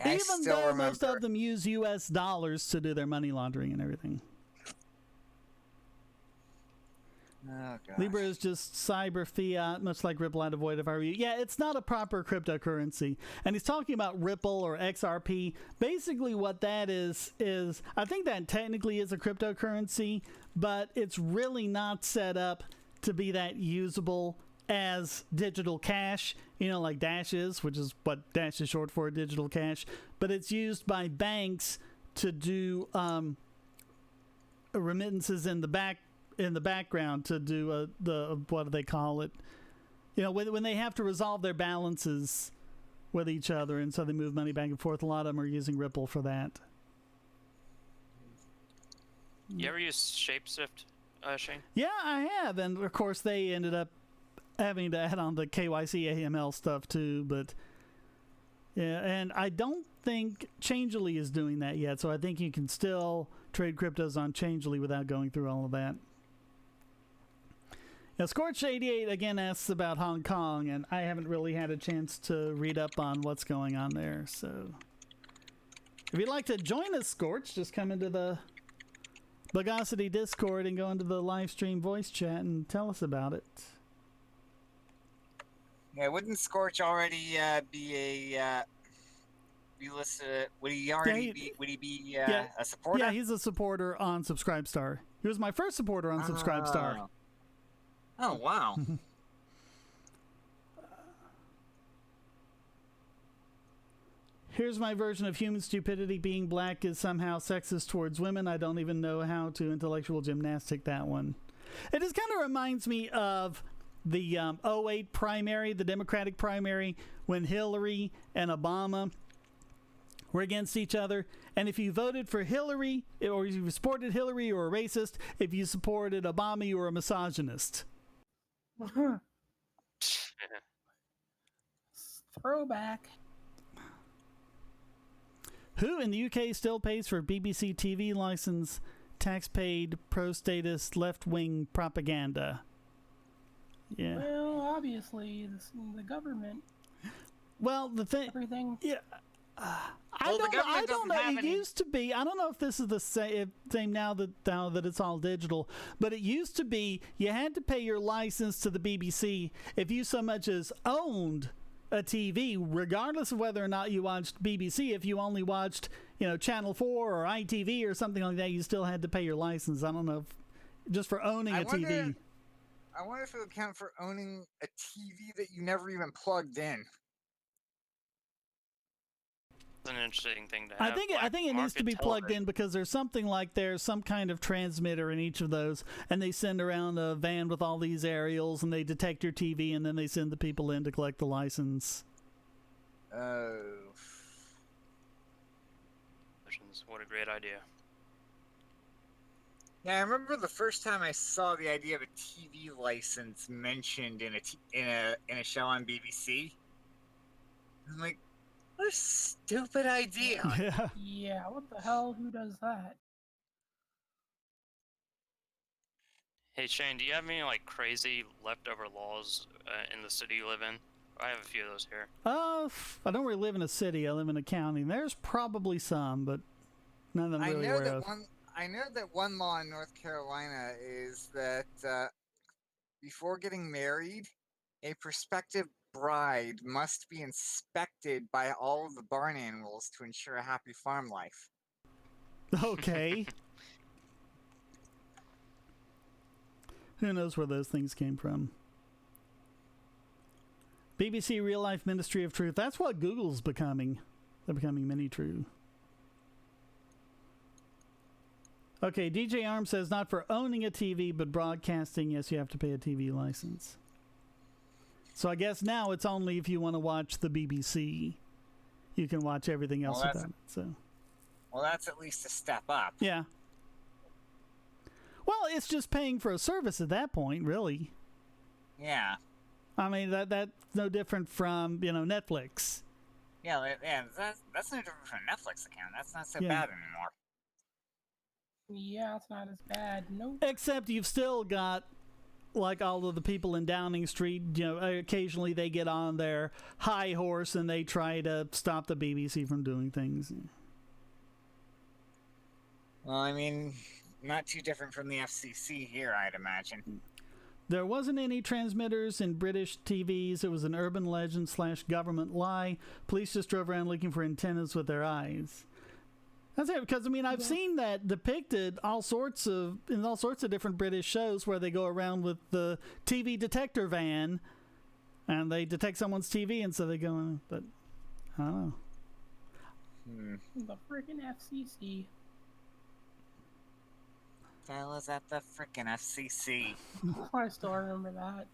Even though most of them use US dollars to do their money laundering and everything. Oh, gosh. Libra is just cyber fiat, much like Ripple out of void if I were you. Yeah, it's not a proper cryptocurrency. And he's talking about Ripple or XRP. Basically what that is I think that technically is a cryptocurrency, but it's really not set up to be that usable as digital cash, like Dash is, which is what Dash is short for, digital cash. But it's used by banks to do remittances in the background to do the what do they call it? When they have to resolve their balances with each other, and so they move money back and forth. A lot of them are using Ripple for that. You ever use Shapeshift, Shane? Yeah, I have, and of course they ended up having to add on the KYC AML stuff too. But yeah, and I don't think Changelly is doing that yet, so I think you can still trade cryptos on Changelly without going through all of that. Now, Scorch88 again asks about Hong Kong, and I haven't really had a chance to read up on what's going on there. So, if you'd like to join us, Scorch, just come into the Bugosity Discord and go into the Livestream voice chat and tell us about it. Yeah, wouldn't Scorch already be a be listed? Would he already be a supporter? Yeah, he's a supporter on Subscribestar. He was my first supporter on Subscribestar. Oh, wow. Here's my version of human stupidity. Being black is somehow sexist towards women. I don't even know how to intellectual gymnastic that one. It just kind of reminds me of the 08 primary, the Democratic primary, when Hillary and Obama were against each other. And if you voted for Hillary, or you supported Hillary, you were a racist. If you supported Obama, you were a misogynist. Throwback. Who in the UK still pays for BBC TV license, tax-paid, pro-statist, left-wing propaganda? Yeah. Well, obviously, the government. Well, the thing. Everything. Yeah. Well, I don't know. It any... used to be. I don't know if this is the same now that it's all digital. But it used to be you had to pay your license to the BBC if you so much as owned a TV, regardless of whether or not you watched BBC. If you only watched, Channel 4 or ITV or something like that, you still had to pay your license. I don't know if just for owning a TV. I wonder if it would count for owning a TV that you never even plugged in. An interesting thing to have. I think it needs to be plugged in because there's something like there's some kind of transmitter in each of those, and they send around a van with all these aerials, and they detect your TV, and then they send the people in to collect the license. Oh. What a great idea. Yeah, I remember the first time I saw the idea of a TV license mentioned in a show on BBC. I'm like, what a stupid idea. Yeah. Yeah, what the hell? Who does that? Hey Shane, do you have any crazy leftover laws in the city you live in? I have a few of those here. I don't really live in a city. I live in a county. There's probably some, but none that I'm really aware of. I know that one law in North Carolina is that before getting married, a prospective bride must be inspected by all of the barn animals to ensure a happy farm life. Okay. Who knows where those things came from? BBC Real Life Ministry of Truth. That's what Google's becoming. They're becoming mini-true. Okay, DJ Arm says not for owning a TV, but broadcasting, yes, you have to pay a TV license. So I guess now it's only if you want to watch the BBC. You can watch everything else without it. So. Well, that's at least a step up. Yeah. Well, it's just paying for a service at that point, really. Yeah. I mean, that's no different from, Netflix. Yeah, that's no different from a Netflix account. That's not so bad anymore. Yeah, it's not as bad. Nope. Except you've still got all of the people in Downing Street, occasionally they get on their high horse and they try to stop the BBC from doing things. Well, I mean, not too different from the FCC here, I'd imagine. There wasn't any transmitters in British TVs. It was an urban legend / government lie. Police just drove around looking for antennas with their eyes. That's it, because I mean I've seen that depicted in all sorts of different British shows where they go around with the TV detector van and they detect someone's TV, and so they go in, but I don't know. The freaking FCC. Fellas at the frickin' FCC. I still remember that.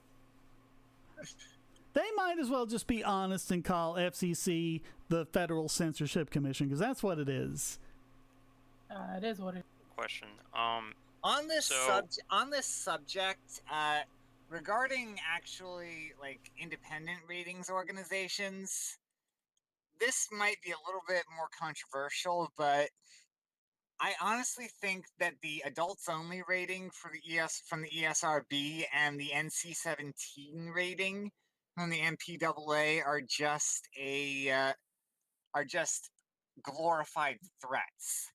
They might as well just be honest and call FCC the Federal Censorship Commission, because that's what it is. It is what it is. Question. On this So- subject, regarding actually like independent ratings organizations, this might be a little bit more controversial, but I honestly think that the adults only rating for the from the ESRB and the NC-17 rating from the MPAA are just glorified threats.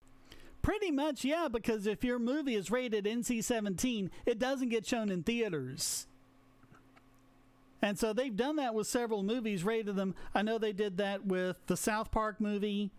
Pretty much, yeah, because if your movie is rated NC-17, it doesn't get shown in theaters. And so they've done that with several movies, rated them. I know they did that with the South Park movie,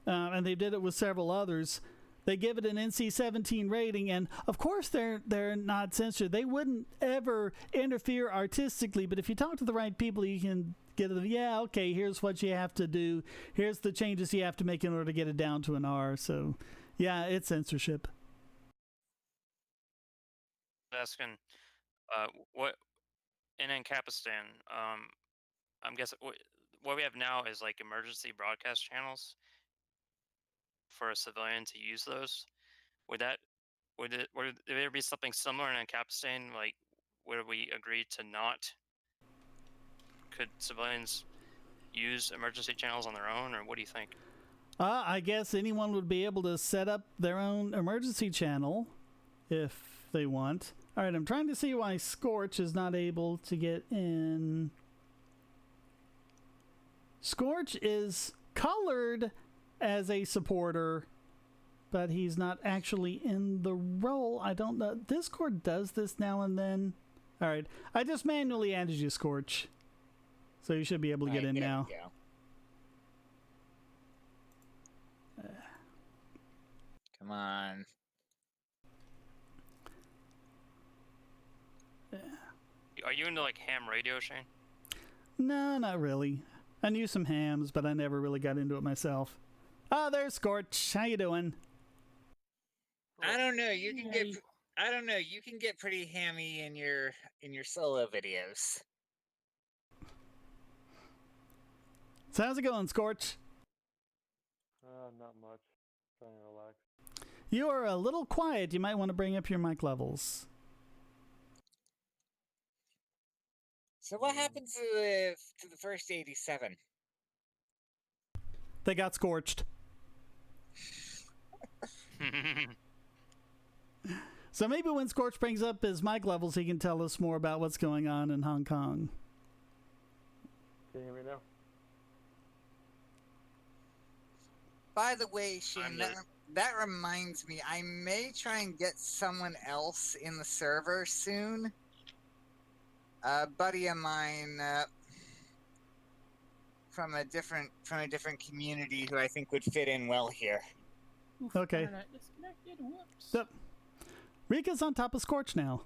and they did it with several others. They give it an NC-17 rating, and of course they're not censored. They wouldn't ever interfere artistically, but if you talk to the right people, you can get it. Yeah, okay, here's what you have to do. Here's the changes you have to make in order to get it down to an R. So, yeah, it's censorship. Asking, what in Ancapistan, I'm guessing what we have now is like emergency broadcast channels for a civilian to use those. Would there be something similar in Ancapistan? Like, would we agree to not? Could civilians use emergency channels on their own, or what do you think? I guess anyone would be able to set up their own emergency channel if they want. All right, I'm trying to see why Scorch is not able to get in. Scorch is colored as a supporter, but he's not actually in the role. I don't know. Discord does this now and then. All right, I just manually added you, Scorch, so you should be able to get in now. Come on. Are you into like ham radio, Shane? No, not really. I knew some hams, but I never really got into it myself. Oh, there's Scorch. How you doing? I don't know. You can get pretty hammy in your solo videos. So how's it going, Scorch? Not much. Trying to relax. You are a little quiet. You might want to bring up your mic levels. So what happened to the first 87? They got scorched. So maybe when Scorch brings up his mic levels, he can tell us more about what's going on in Hong Kong. Can you hear me now? By the way, Shane, that reminds me, I may try and get someone else in the server soon. A buddy of mine from a different community who I think would fit in well here. Oof, Okay. internet disconnected. Whoops. Yep. Rika's on top of Scorch now.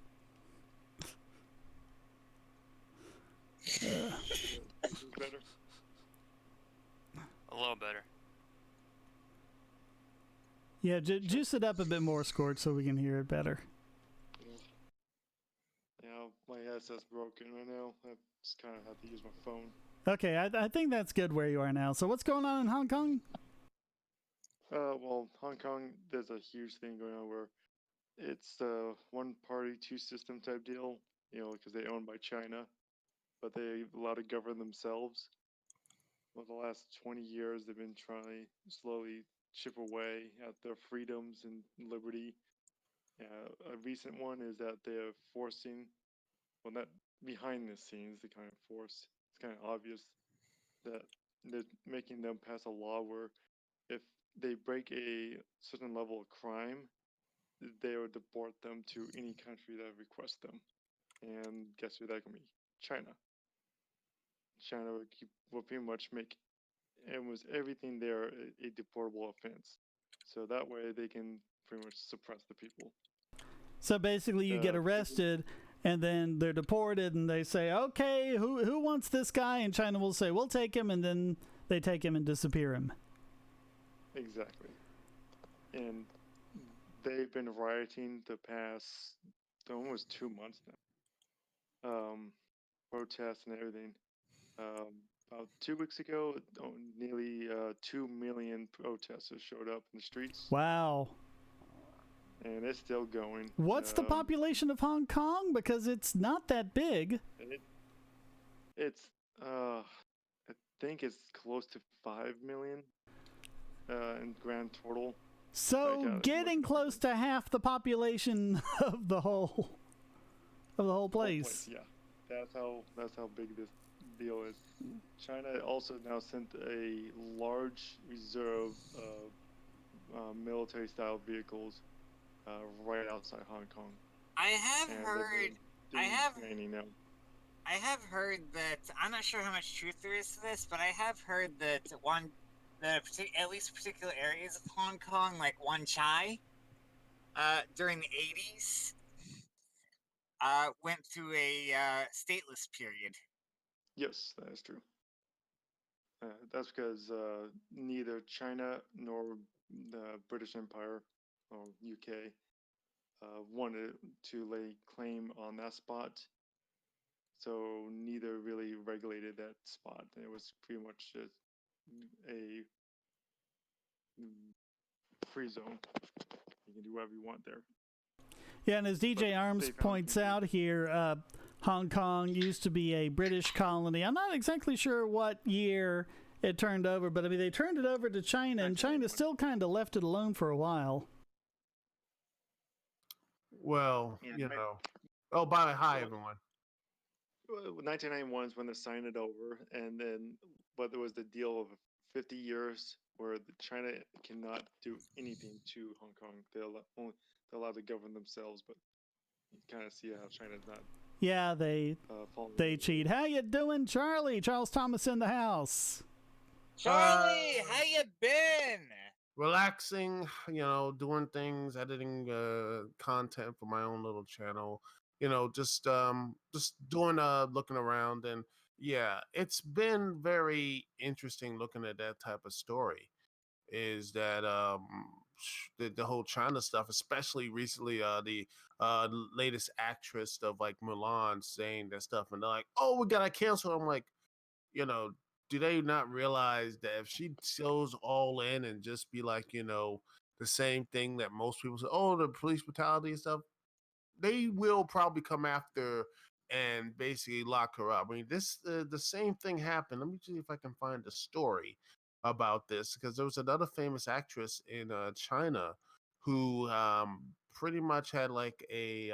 Is this better? A little better. Yeah, juice it up a bit more, Scorch, so we can hear it better. Yeah, my headset's broken right now. I just kind of have to use my phone. Okay, I think that's good where you are now. So what's going on in Hong Kong? Well, Hong Kong, there's a huge thing going on where it's a one-party, two-system type deal, because they're owned by China, but they're allowed to govern themselves. Well, the last 20 years, they've been trying to slowly chip away at their freedoms and liberty. A recent one is that they're forcing, well, not behind the scenes, they kind of force, it's kind of obvious that they're making them pass a law where if they break a certain level of crime, they would deport them to any country that requests them. And guess who that can be? China. China will pretty much make almost everything there a deportable offense. So that way they can pretty much suppress the people. So basically, you get arrested, and then they're deported, and they say, "Okay, who wants this guy?" And China will say, "We'll take him," and then they take him and disappear him. Exactly. And they've been rioting the past almost 2 months now. Protests and everything. About 2 weeks ago, nearly 2 million protesters showed up in the streets. Wow. And it's still going. What's the population of Hong Kong? Because it's not that big. It's I think it's close to 5 million in grand total. So getting close to half the population of the whole place. Yeah, that's how big this deal is. China also now sent a large reserve of military-style vehicles right outside Hong Kong. I have heard that, I'm not sure how much truth there is to this, but I have heard that at least particular areas of Hong Kong, like Wan Chai, during the 80s, went through a stateless period. Yes, that is true. That's because neither China nor the British Empire or UK wanted to lay claim on that spot. So neither really regulated that spot. It was pretty much just a free zone. You can do whatever you want there. Yeah, and as DJ Arms points out here, Hong Kong used to be a British colony. I'm not exactly sure what year it turned over, but I mean, they turned it over to China, and China still kind of left it alone for a while. Well, you know. Oh, by the way, hi, everyone. 1991 is when they signed it over, and then there was the deal of 50 years where China cannot do anything to Hong Kong. They're allowed to govern themselves, but you kind of see how China's not. Yeah, they cheat. How you doing, Charlie? Charles Thomas in the house. Charlie, how you been? Relaxing, you know, doing things, editing content for my own little channel. You know, just doing looking around, and yeah, it's been very interesting looking at that type of story. Is that the whole China stuff, especially recently, the latest actress of like Mulan saying that stuff, and they're like, "Oh, we gotta cancel." I'm like, you know, do they not realize that if she goes all in and just be like, you know, the same thing that most people say, oh, the police brutality and stuff, they will probably come after and basically lock her up. I mean, this the same thing happened. Let me see if I can find the story about this, because there was another famous actress in China who pretty much had like a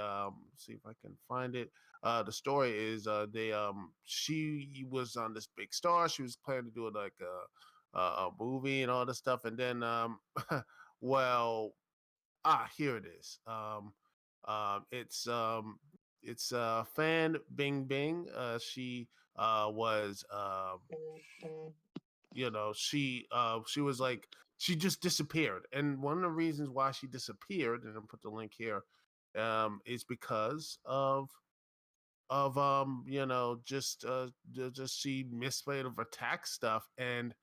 see if I can find it. The story is she was on this big star. She was planning to do like a movie and all this stuff, and then well, here it is. It's Fan Bing Bing. She was you know, she was like, she just disappeared, and one of the reasons why she disappeared, and I'll put the link here, is because of you know, just she misplayed of attack stuff, and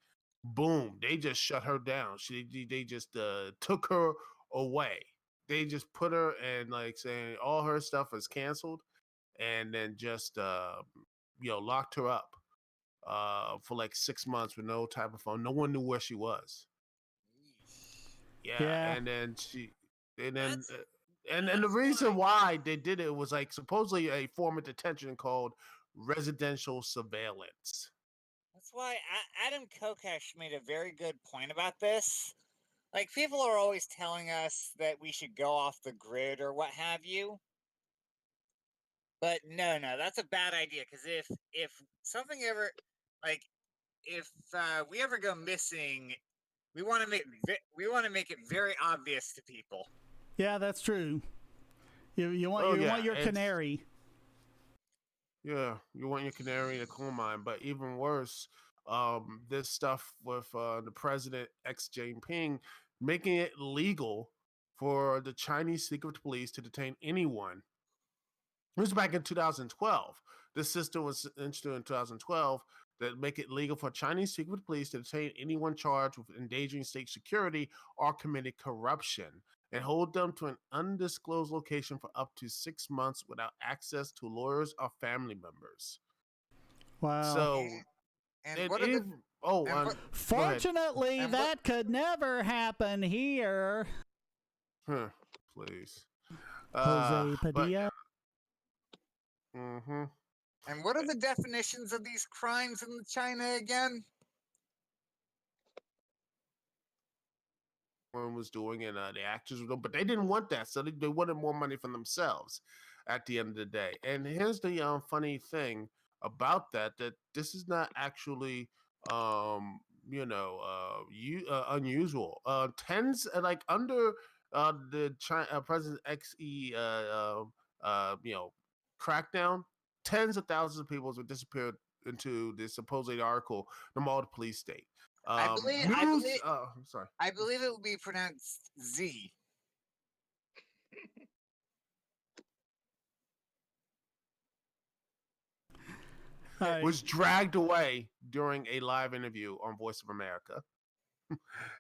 boom, they just shut her down. They just took her away. They just put her and like saying all her stuff is canceled, and then just you know, locked her up for like 6 months with no type of phone. No one knew where she was. Yeah. And then and the reason why they did it was like supposedly a form of detention called residential surveillance. That's why Adam Kokesh made a very good point about this. Like, people are always telling us that we should go off the grid or what have you. But no, that's a bad idea, because if something ever, like, if we ever go missing, we want to make it very obvious to people. Yeah, that's true. You want your canary. Yeah, you want your canary in a coal mine, but even worse, this stuff with the president X Jinping making it legal for the Chinese secret police to detain anyone. This was back in 2012. This system was introduced in 2012 that make it legal for Chinese secret police to detain anyone charged with endangering state security or committing corruption and hold them to an undisclosed location for up to 6 months without access to lawyers or family members. Wow. So, And it, what are it the oh, and what, go ahead. Fortunately, And what- that could never happen here. Huh, please. Jose But Padilla. mm-hmm. and what are the definitions of these crimes in China again? Was doing and the actors were doing, but they didn't want that, so they wanted more money for themselves at the end of the day. And here's the funny thing about that this is not actually unusual. Tens like under the President XE crackdown, tens of thousands of people have disappeared into this supposed article the Malta police state. I believe I'm sorry. I believe it will be pronounced Z. All right. Was dragged away during a live interview on Voice of America.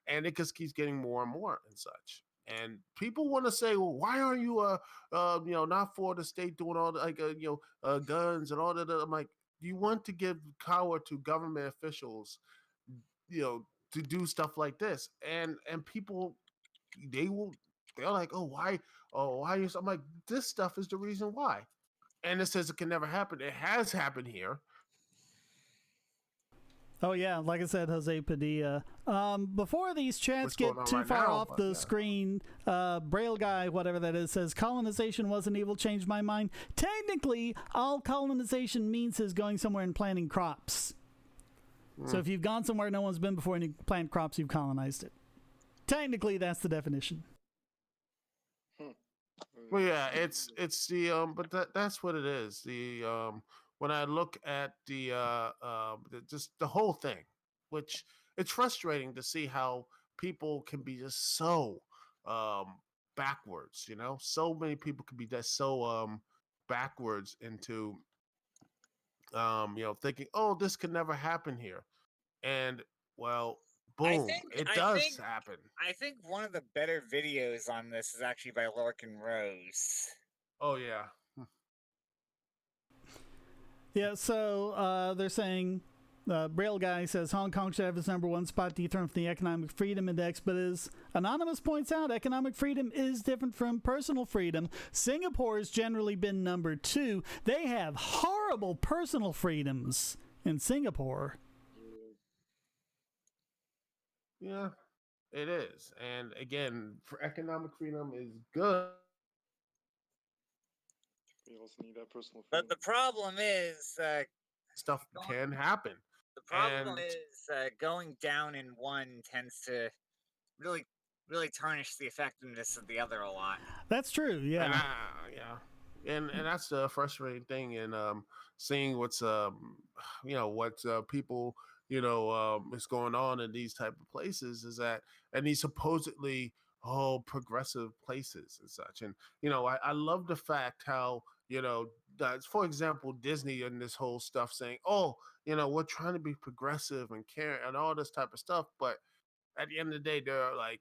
And it just keeps getting more and more and such. And people want to say, well, why aren't you, not for the state doing all the guns and all that? I'm like, you want to give power to government officials, to do stuff like this, and people, they're like, why? I'm like, this stuff is the reason why. And it says it can never happen. It has happened here. Oh yeah, like I said, Jose Padilla. Before these chats What's get going on too right far now, off but the yeah. screen, Braille guy, whatever that is, says colonization wasn't evil, changed my mind. Technically, all colonization means is going somewhere and planting crops. So if you've gone somewhere no one's been before and you plant crops, you've colonized it. Technically, that's the definition. Well, yeah, it's the but that's what it is. The when I look at just the whole thing, which it's frustrating to see how people can be just so backwards. So many people can be just so backwards into thinking, oh, this could never happen here, and well, boom, it does happen. I think one of the better videos on this is actually by Lorcan Rose. Oh yeah. Yeah, so they're saying, Braille guy says Hong Kong should have its number one spot dethroned from the Economic Freedom Index, but as Anonymous points out, economic freedom is different from personal freedom. Singapore has generally been number 2. They have horrible personal freedoms in Singapore. Yeah, it is. And again, for economic freedom is good. You also need that personal freedom. But the problem is, Stuff can happen. the problem is going down in one tends to really, really tarnish the effectiveness of the other a lot. That's true, yeah. And, and that's the frustrating thing in seeing what's people is going on in these type of places is that, and these supposedly progressive places and such. And I love the fact how for example, Disney and this whole stuff saying, we're trying to be progressive and care and all this type of stuff, but at the end of the day, they're like,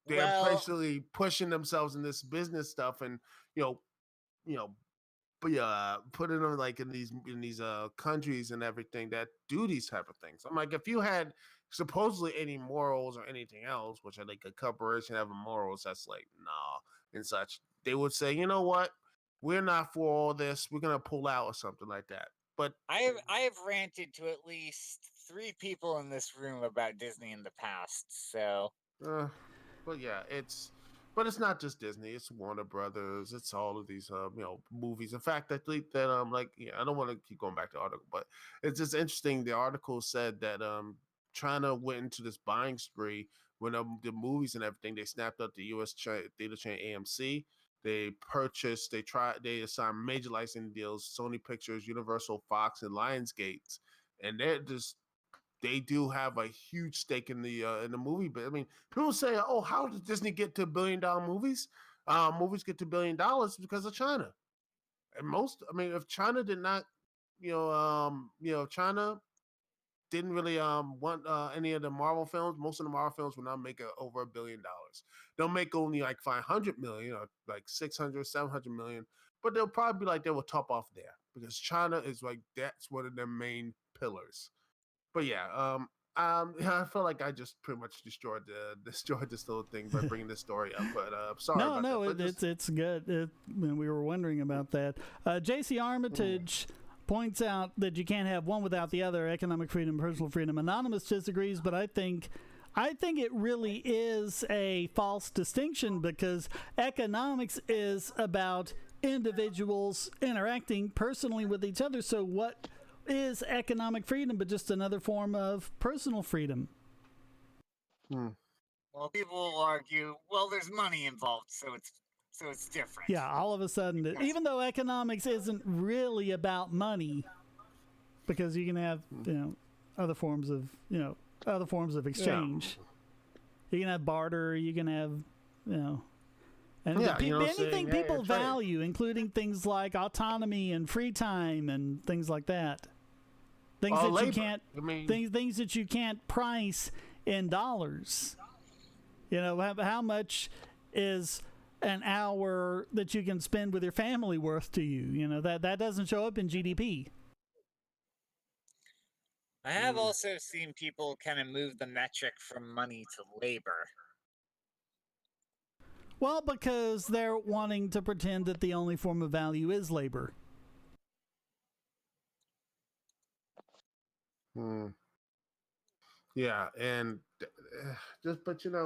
they're basically pushing themselves in this business stuff, and putting them like in these countries and everything that do these type of things. I'm like, if you had supposedly any morals or anything else, which I think a corporation having morals, that's like nah and such, they would say, you know what, we're not for all this, we're gonna pull out or something like that. But I have ranted to at least 3 people in this room about Disney in the past. So, but yeah, it's not just Disney. It's Warner Brothers. It's all of these movies. In fact, I think that I don't want to keep going back to the article, but it's just interesting. The article said that China went into this buying spree when the movies and everything. They snapped up the U.S. theater chain AMC. They assign major licensing deals, Sony Pictures, Universal, Fox, and Lionsgate, and they do have a huge stake in the movie. But I mean, people say, "Oh, how did Disney get to $1 billion movies?" Movies get to $1 billion because of China. And if China did not, if China didn't really want any of the Marvel films, most of the Marvel films will not make over $1 billion. They'll make only like 500 million or like 600, 700 million, but they'll probably be like they will top off there because China is like that's one of their main pillars. But yeah, I feel like I just pretty much destroyed this little thing by bringing this story up. But sorry about that. But it's good. We were wondering about that. JC Armitage points out that you can't have one without the other, economic freedom, personal freedom. Anonymous disagrees, but I think it really is a false distinction because economics is about individuals interacting personally with each other. So what is economic freedom but just another form of personal freedom? Well, people will argue, well, there's money involved, so it's different. Yeah, all of a sudden, even though economics isn't really about money, because you can have other forms of exchange. Yeah. You can have barter. You can have anything people value, including things like autonomy and free time and things like that. Things that labor. You can't. Things that you can't price in dollars. How much is an hour that you can spend with your family worth to you? That doesn't show up in GDP. I have also seen people kind of move the metric from money to labor. Well, because they're wanting to pretend that the only form of value is labor. Yeah, and but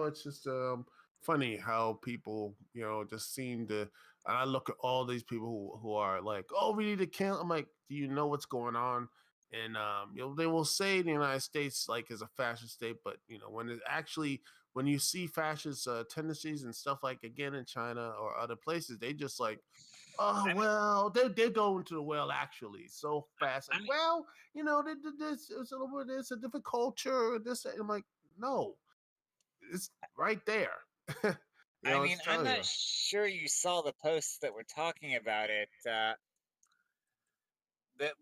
it's just funny how people just seem to. And I look at all these people who are like, "Oh, we need to cancel." I'm like, "Do you know what's going on?" And they will say the United States like is a fascist state, but when you see fascist tendencies and stuff like again in China or other places, they just like, they go into the well actually so fast. Like, it's a different culture. I'm like, no, it's right there. I'm not sure you saw the posts that were talking about it. That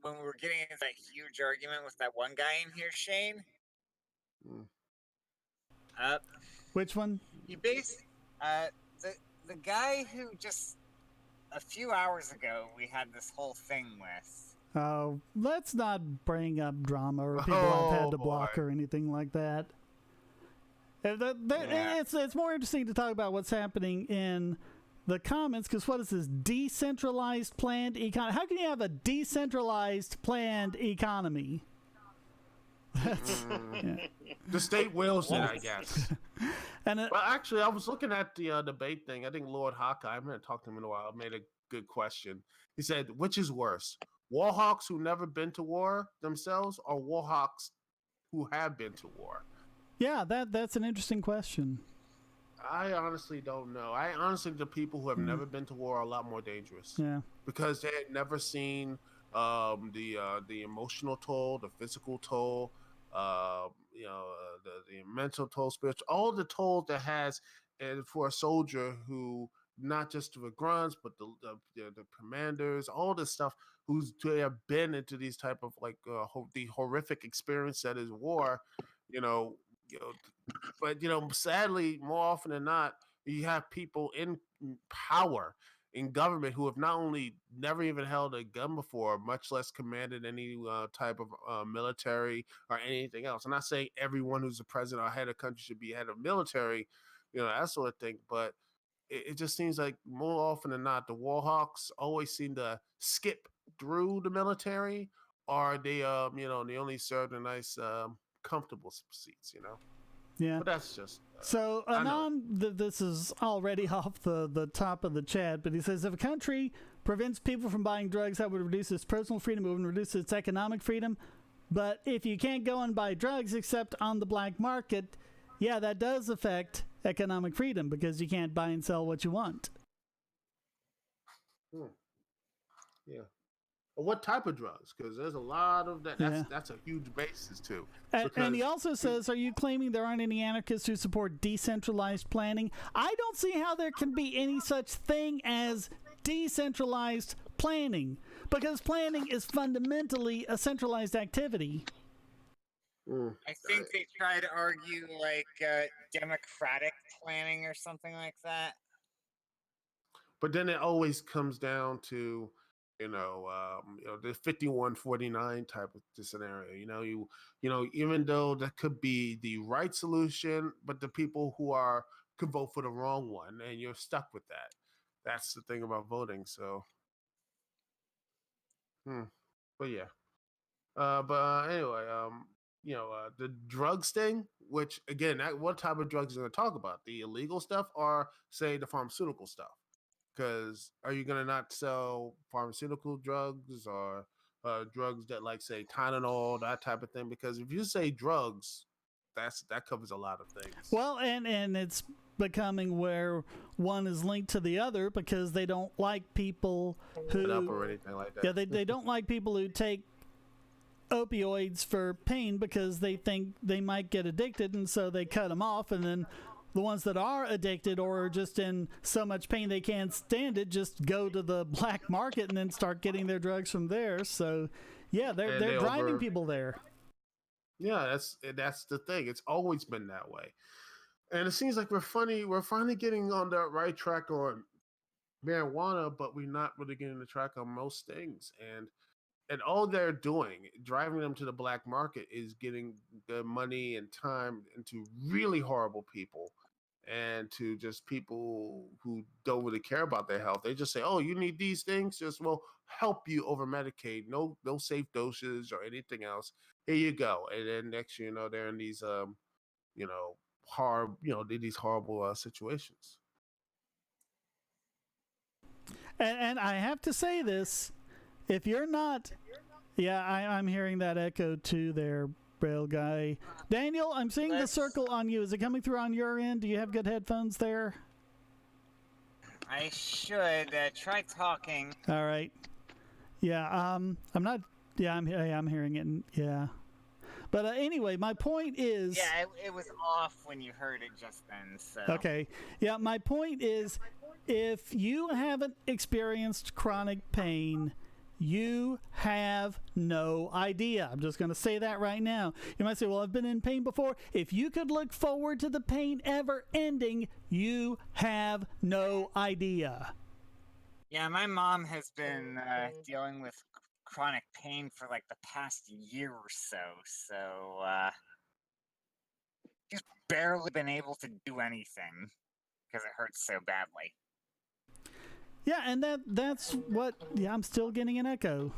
when we were getting into that huge argument with that one guy in here, Shane. Which one? He basically, the guy who just a few hours ago we had this whole thing with. Oh, let's not bring up drama or people I've had to block or anything like that. It's more interesting to talk about what's happening in the comments, because what is this decentralized planned economy? How can you have a decentralized planned economy? The state wills it, I guess. Well, actually, I was looking at the debate thing. I think Lord Hawkeye, I haven't talked to him in a while, made a good question. He said, which is worse, warhawks who never been to war themselves or warhawks who have been to war? Yeah, that's an interesting question. I honestly don't know. The people who have never been to war are a lot more dangerous. Yeah. Because they had never seen the emotional toll, the physical toll, the mental toll, spiritual, all the tolls that has for a soldier who, not just the grunts, but the commanders, all this stuff, they have been into these type of the horrific experience that is war, but sadly, more often than not, you have people in power in government who have not only never even held a gun before, much less commanded any type of military or anything else. I'm not saying everyone who's the president or head of country should be head of military, that sort of thing. But it just seems like more often than not, the warhawks always seem to skip through the military, or they only serve in nice comfortable seats. Yeah, but that's just so Anon. This is already off the top of the chat, but he says, if a country prevents people from buying drugs, that would reduce its personal freedom, it would reduce its economic freedom. But if you can't go and buy drugs except on the black market, yeah, that does affect economic freedom because you can't buy and sell what you want. Yeah. What type of drugs? Because there's a lot of that. That's a huge basis too. And he also says, are you claiming there aren't any anarchists who support decentralized planning? I don't see how there can be any such thing as decentralized planning, because planning is fundamentally a centralized activity. I think they try to argue like democratic planning or something like that. But then it always comes down to, the 51-49 type of scenario. Even though that could be the right solution, but the people who could vote for the wrong one, and you're stuck with that. That's the thing about voting. So, but yeah. Anyway, the drugs thing, which again, what type of drugs are going to talk about? The illegal stuff, or say the pharmaceutical stuff? Because are you going to not sell pharmaceutical drugs or drugs that, like, say Tylenol, that type of thing? Because if you say drugs, that covers a lot of things. Well, and it's becoming where one is linked to the other, because they don't like people who up or anything like that. Yeah, they don't like people who take opioids for pain, because they think they might get addicted, and so they cut them off. And then the ones that are addicted or are just in so much pain they can't stand it just go to the black market and then start getting their drugs from there. So yeah, they're driving people there. Yeah, that's the thing. It's always been that way. And it seems like we're finally getting on the right track on marijuana, but we're not really getting the track on most things. And all they're doing, driving them to the black market, is getting the money and time into really horrible people, and to just people who don't really care about their health. They just say, "Oh, you need these things? Just we'll help you over medicate. No safe doses or anything else. Here you go." And then next, they're in these these horrible situations. And I have to say this. If you're not, I'm hearing that echo too there, Braille guy. Daniel, I'm seeing the circle on you. Is it coming through on your end? Do you have good headphones there? I should try talking. All right. Yeah. I'm not. Yeah, I'm hearing it. Yeah. But anyway, my point is. Yeah, it was off when you heard it just then. So. Okay. Yeah, my point is, if you haven't experienced chronic pain, you have no idea. I'm just going to say that right now. You might say, well, I've been in pain before. If you could look forward to the pain ever ending, you have no idea. Yeah, my mom has been dealing with chronic pain for like the past year or so. So she's barely been able to do anything because it hurts so badly. Yeah, and that's what. Yeah, I'm still getting an echo.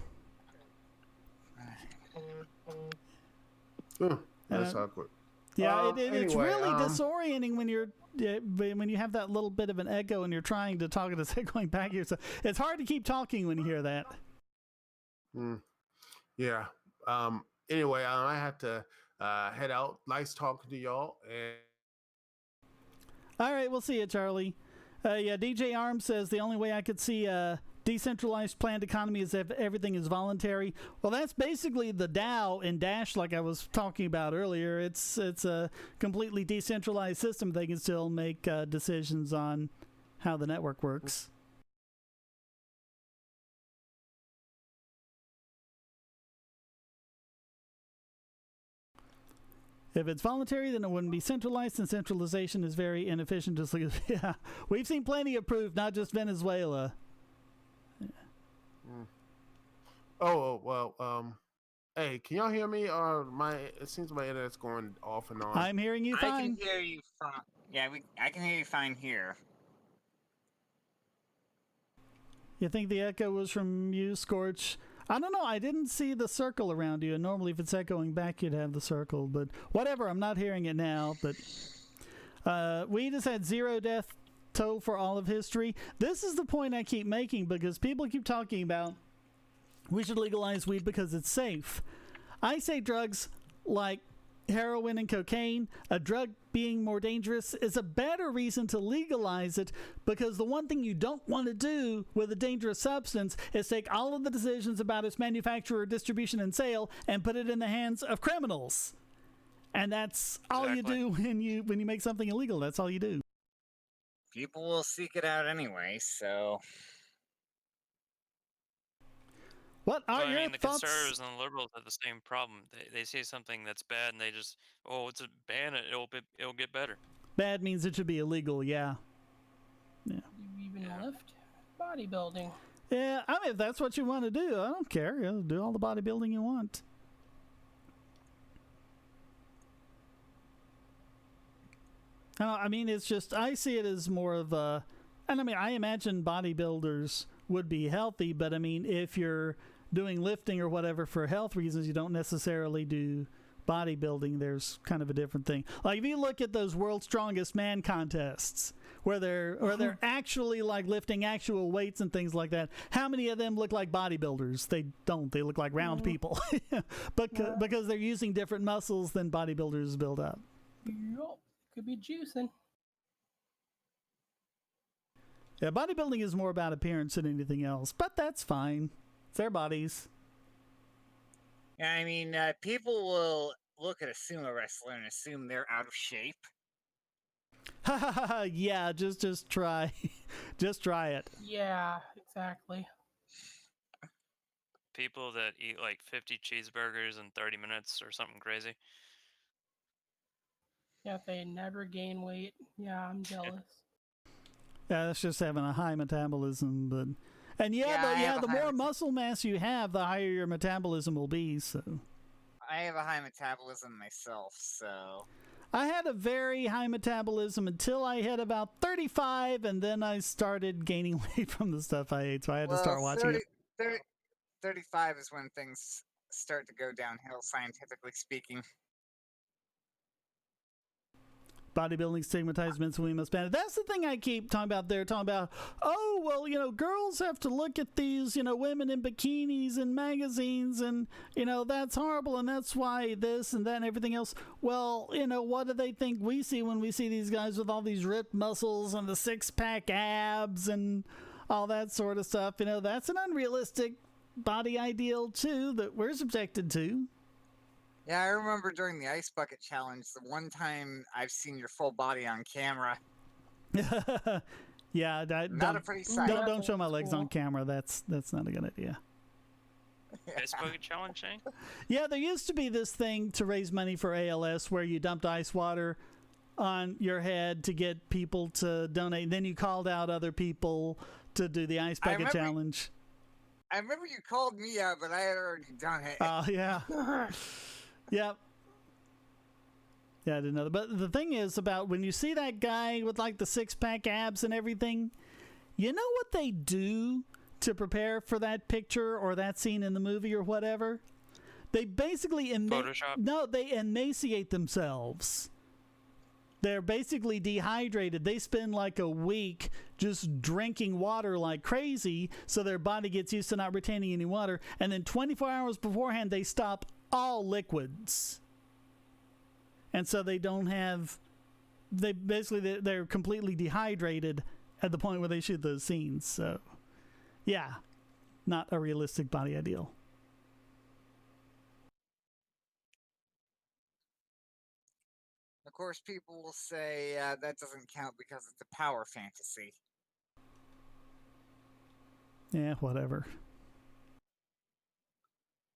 That's awkward. Yeah, it's really disorienting when you have that little bit of an echo and you're trying to talk and it's going back here. So it's hard to keep talking when you hear that. Yeah. Anyway, I have to head out. Nice talking to y'all. And all right, we'll see you, Charlie. Yeah, DJ Arm says the only way I could see a decentralized planned economy is if everything is voluntary. Well, that's basically the DAO in Dash, like I was talking about earlier. It's a completely decentralized system. They can still make decisions on how the network works. If it's voluntary, then it wouldn't be centralized, and centralization is very inefficient. Just like, yeah, we've seen plenty of proof, not just Venezuela. Oh well. Hey, can y'all hear me? Or it seems my internet's going off and on. I'm hearing you fine. I can hear you fine. Yeah, I can hear you fine here. You think the echo was from you, Scorch? I don't know. I didn't see the circle around you. And normally if it's echoing back, you'd have the circle. But whatever. I'm not hearing it now. But we just had 0 death toll for all of history. This is the point I keep making because people keep talking about we should legalize weed because it's safe. I say drugs like heroin and cocaine, a drug being more dangerous is a better reason to legalize it, because the one thing you don't want to do with a dangerous substance is take all of the decisions about its manufacture, distribution, and sale and put it in the hands of criminals. And that's all you do when you make something illegal. That's all you do. People will seek it out anyway, so... What are your the thoughts? conservatives and the liberals have the same problem. They see something that's bad and they just, it's a ban it. It'll get better. Bad means it should be illegal. Yeah. You even lift bodybuilding. Yeah, I mean, if that's what you want to do, I don't care. You know, do all the bodybuilding you want. I mean, it's just, I see it as more of a, and I mean, I imagine bodybuilders would be healthy, but I mean, if you're doing lifting or whatever for health reasons, you don't necessarily do bodybuilding. There's kind of a different thing. Like if you look at those World's Strongest Man contests, where they're actually like lifting actual weights and things like that, how many of them look like bodybuilders? They don't. They look like round people, because they're using different muscles than bodybuilders build up. Yup. Could be juicing. Yeah, bodybuilding is more about appearance than anything else, but that's fine. It's their bodies. Yeah, I mean, people will look at a sumo wrestler and assume they're out of shape. Ha ha ha! Yeah, just try, just try it. Yeah, exactly. People that eat like 50 cheeseburgers in 30 minutes or something crazy. Yeah, if they never gain weight. Yeah, I'm jealous. Yeah, that's just having a high metabolism, but the more muscle mass you have, the higher your metabolism will be. So I have a high metabolism myself, so I had a very high metabolism until I hit about 35, and then I started gaining weight from the stuff I ate, so I had to start watching it. 35 is when things start to go downhill, scientifically speaking. Bodybuilding stigmatized mentally must ban it. That's the thing I keep talking about. They're talking about, oh, well, girls have to look at these, women in bikinis and magazines, and, that's horrible, and that's why this and that and everything else. Well, what do they think we see when we see these guys with all these ripped muscles and the six-pack abs and all that sort of stuff? That's an unrealistic body ideal, too, that we're subjected to. Yeah, I remember during the Ice Bucket Challenge, the one time I've seen your full body on camera. Yeah, not a pretty sight. Don't show my legs on camera. That's not a good idea. Ice Bucket Challenge, Shane? Yeah, there used to be this thing to raise money for ALS where you dumped ice water on your head to get people to donate. Then you called out other people to do the Ice Bucket Challenge. I remember you called me out, but I had already done it. Oh, yeah. Yep. Yeah, I didn't know that. But the thing is about when you see that guy with like the six-pack abs and everything, you know what they do to prepare for that picture or that scene in the movie or whatever? They basically they emaciate themselves. They're basically dehydrated. They spend like a week just drinking water like crazy, so their body gets used to not retaining any water, and then 24 hours beforehand they stop all liquids. And so they're completely dehydrated at the point where they shoot those scenes. So yeah, not a realistic body ideal. Of course, people will say that doesn't count because it's a power fantasy. Yeah, whatever.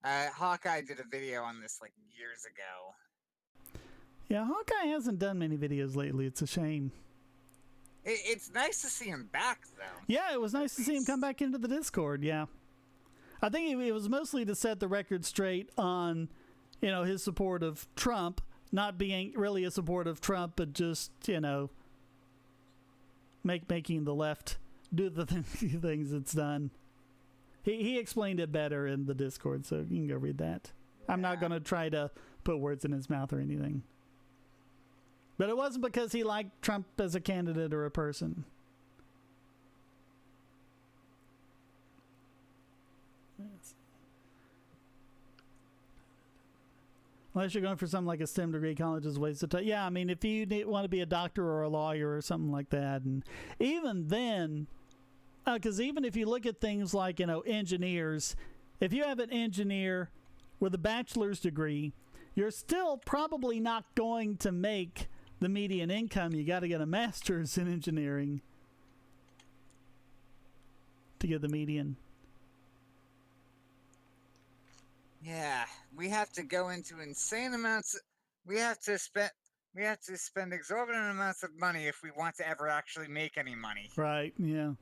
Hawkeye did a video on this like years ago. Yeah, Hawkeye hasn't done many videos lately. It's a shame. It's nice to see him back, though. Yeah, it was nice to see him come back into the Discord, yeah. I think it was mostly to set the record straight on, his support of Trump, not being really a support of Trump, but just, making the left do the things it's done. He explained it better in the Discord, so you can go read that. Yeah. I'm not going to try to put words in his mouth or anything. But it wasn't because he liked Trump as a candidate or a person. Yes. Unless you're going for something like a STEM degree, college is a waste of time. Yeah, I mean, if you want to be a doctor or a lawyer or something like that, and even then, because even if you look at things like, engineers, if you have an engineer with a bachelor's degree, you're still probably not going to make the median income. You got to get a master's in engineering to get the median. Yeah, we have to go into insane amounts. We have to spend exorbitant amounts of money if we want to ever actually make any money. Right, yeah.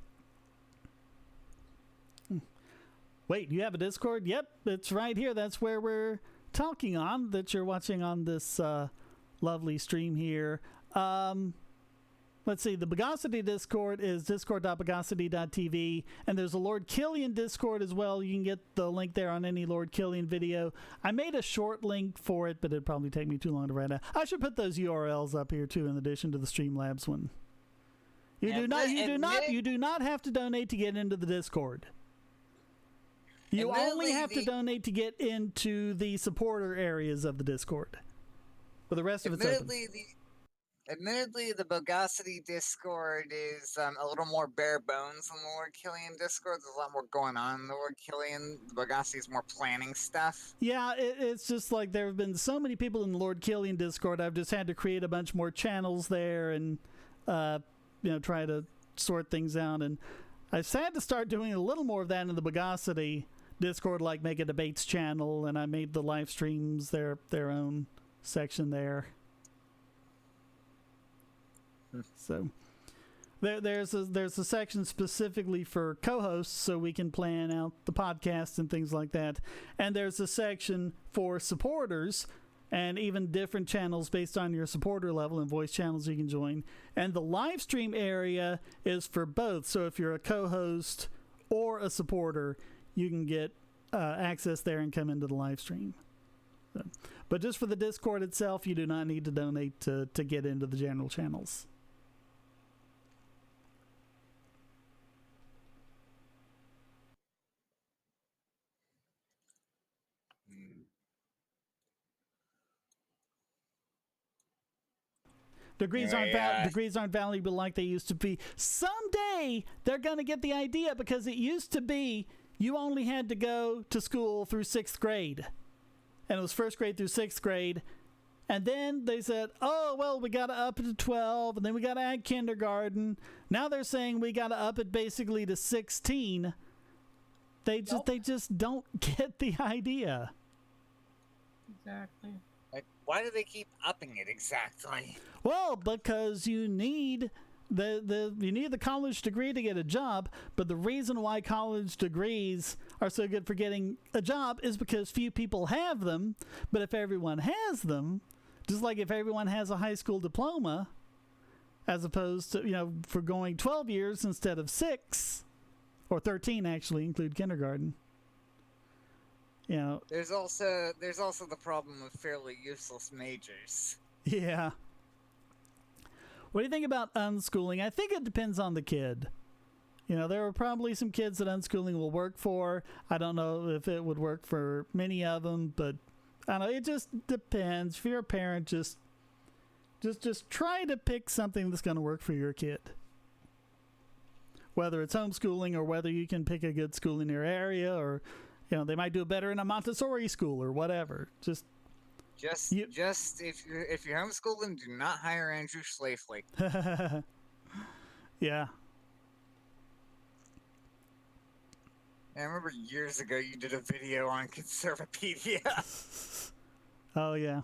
Wait, you have a Discord? Yep, it's right here. That's where we're talking on, that you're watching on this lovely stream here. Let's see, the Bogosity Discord is discord.bogosity.tv, and there's a Lord Killian Discord as well. You can get the link there on any Lord Killian video. I made a short link for it, but it'd probably take me too long to write out. I should put those URLs up here too, in addition to the Streamlabs one. You do not have to donate to get into the Discord. You only have to donate to get into the supporter areas of the Discord. But the rest of it's open. Admittedly, the Bogosity Discord is a little more bare bones than the Lord Killian Discord. There's a lot more going on in the Lord Killian. The Bogosity is more planning stuff. Yeah, it's just like there have been so many people in the Lord Killian Discord. I've just had to create a bunch more channels there and, try to sort things out. And I've had to start doing a little more of that in the Bogosity Discord, like make a debates channel, and I made the live streams their own section there. So there's a section specifically for co-hosts, so we can plan out the podcast and things like that. And there's a section for supporters, and even different channels based on your supporter level and voice channels you can join. And the live stream area is for both. So if you're a co-host or a supporter, you can get access there and come into the live stream. So, but just for the Discord itself, you do not need to donate to get into the general channels. Degrees aren't valuable like they used to be. Someday they're going to get the idea, because it used to be you only had to go to school through 6th grade. And it was 1st grade through 6th grade. And then they said, oh, well, we got to up it to 12, and then we got to add kindergarten. Now they're saying we got to up it basically to 16. They just don't get the idea. Exactly. Like, why do they keep upping it exactly? Well, because you need the college degree to get a job, but the reason why college degrees are so good for getting a job is because few people have them. But if everyone has them, just like if everyone has a high school diploma, as opposed to, for going 12 years instead of 6, or 13 actually, include kindergarten. There's also the problem of fairly useless majors. Yeah. What do you think about unschooling? I think it depends on the kid. There are probably some kids that unschooling will work for. I don't know if it would work for many of them, but I don't know. It just depends. If you're a parent, just try to pick something that's going to work for your kid. Whether it's homeschooling or whether you can pick a good school in your area, or they might do it better in a Montessori school or whatever. Just if you're homeschooling, do not hire Andrew Schlafly. Yeah. I remember years ago you did a video on Conservapedia. Oh yeah.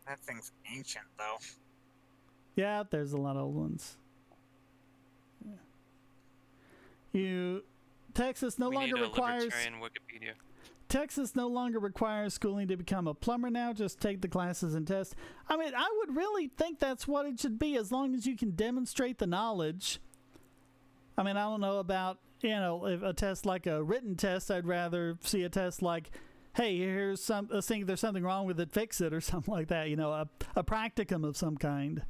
That thing's ancient, though. Yeah, there's a lot of old ones. Texas no longer requires Wikipedia. Texas no longer requires schooling to become a plumber now. Just take the classes and test. I mean, I would really think that's what it should be, as long as you can demonstrate the knowledge. I mean, I don't know about, if a test like a written test. I'd rather see a test like, hey, here's there's something wrong with it, fix it, or something like that. A practicum of some kind.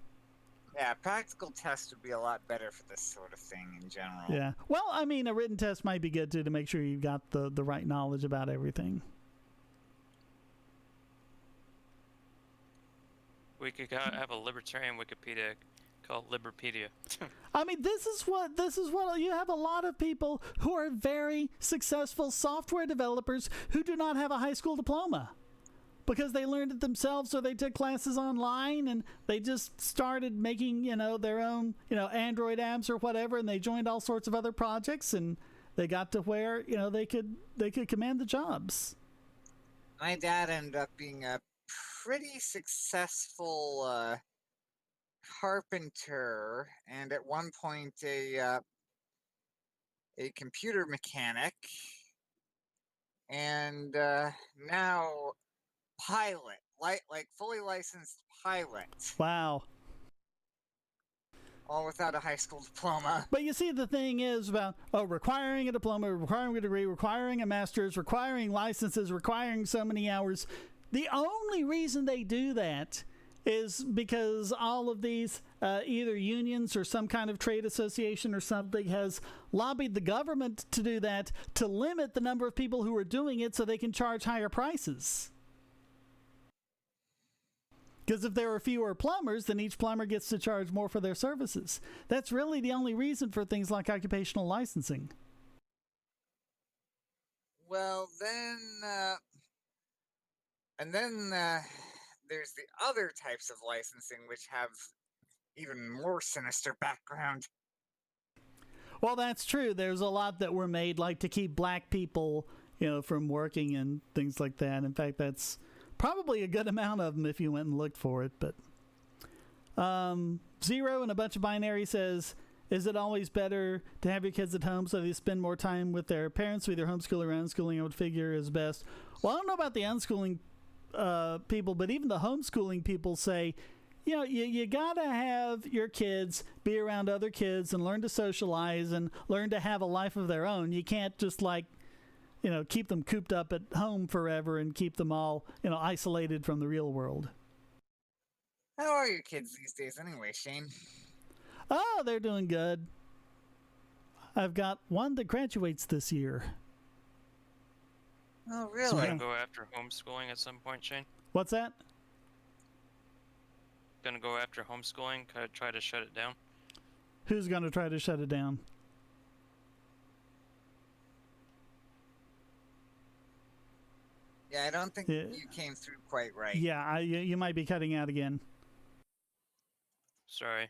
Yeah, practical tests would be a lot better for this sort of thing in general. Yeah. Well, I mean, a written test might be good too to make sure you've got the right knowledge about everything. We could have a libertarian Wikipedia called Liberpedia. I mean, this is what you have a lot of people who are very successful software developers who do not have a high school diploma because they learned it themselves or they took classes online and they just started making, their own, Android apps or whatever, and they joined all sorts of other projects and they got to where, they could command the jobs. My dad ended up being a pretty successful carpenter, and at one point a computer mechanic, and now pilot, like fully licensed pilot. Wow. All without a high school diploma. But you see, the thing is about requiring a diploma, requiring a degree, requiring a master's, requiring licenses, requiring so many hours. The only reason they do that is because all of these either unions or some kind of trade association or something has lobbied the government to do that, to limit the number of people who are doing it so they can charge higher prices. Because if there are fewer plumbers, then each plumber gets to charge more for their services. That's really the only reason for things like occupational licensing. Well, then, there's the other types of licensing which have even more sinister background. Well, that's true. There's a lot that were made like to keep black people, from working and things like that. In fact, that's probably a good amount of them if you went and looked for it. But Zero and a bunch of binary says, is it always better to have your kids at home so they spend more time with their parents, either homeschooling or unschooling? I would figure is best. Well, I don't know about the unschooling people, but even the homeschooling people say, you gotta have your kids be around other kids and learn to socialize and learn to have a life of their own. You can't just keep them cooped up at home forever and keep them all, isolated from the real world. How are your kids these days anyway, Shane? Oh, they're doing good. I've got one that graduates this year. Oh, So really? we're gonna go after homeschooling at some point, Shane? What's that? Gonna go after homeschooling, try to shut it down? Who's going to try to shut it down? Yeah, I don't think you came through quite right. Yeah, you might be cutting out again. Sorry.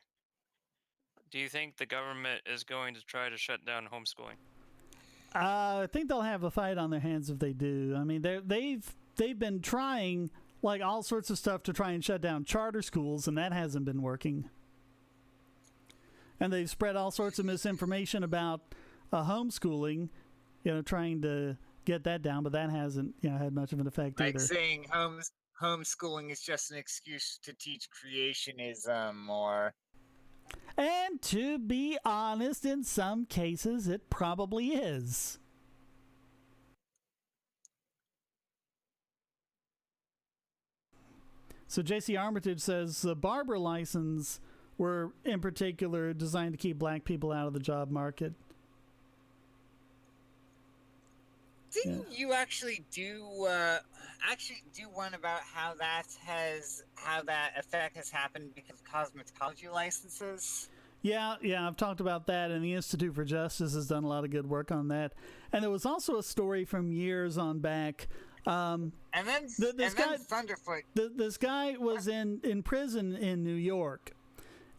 Do you think the government is going to try to shut down homeschooling? I think they'll have a fight on their hands if they do. I mean, they've been trying all sorts of stuff to try and shut down charter schools, and that hasn't been working. And they've spread all sorts of misinformation about homeschooling, trying to get that down, but that hasn't had much of an effect Like either. saying homeschooling is just an excuse to teach creationism or... And to be honest, in some cases, it probably is. So J.C. Armitage says the barber license were in particular designed to keep black people out of the job market. Didn't you actually do one about how that effect has happened because of cosmetology licenses? Yeah, I've talked about that, and the Institute for Justice has done a lot of good work on that. And there was also a story from years on back. This guy was in prison in New York,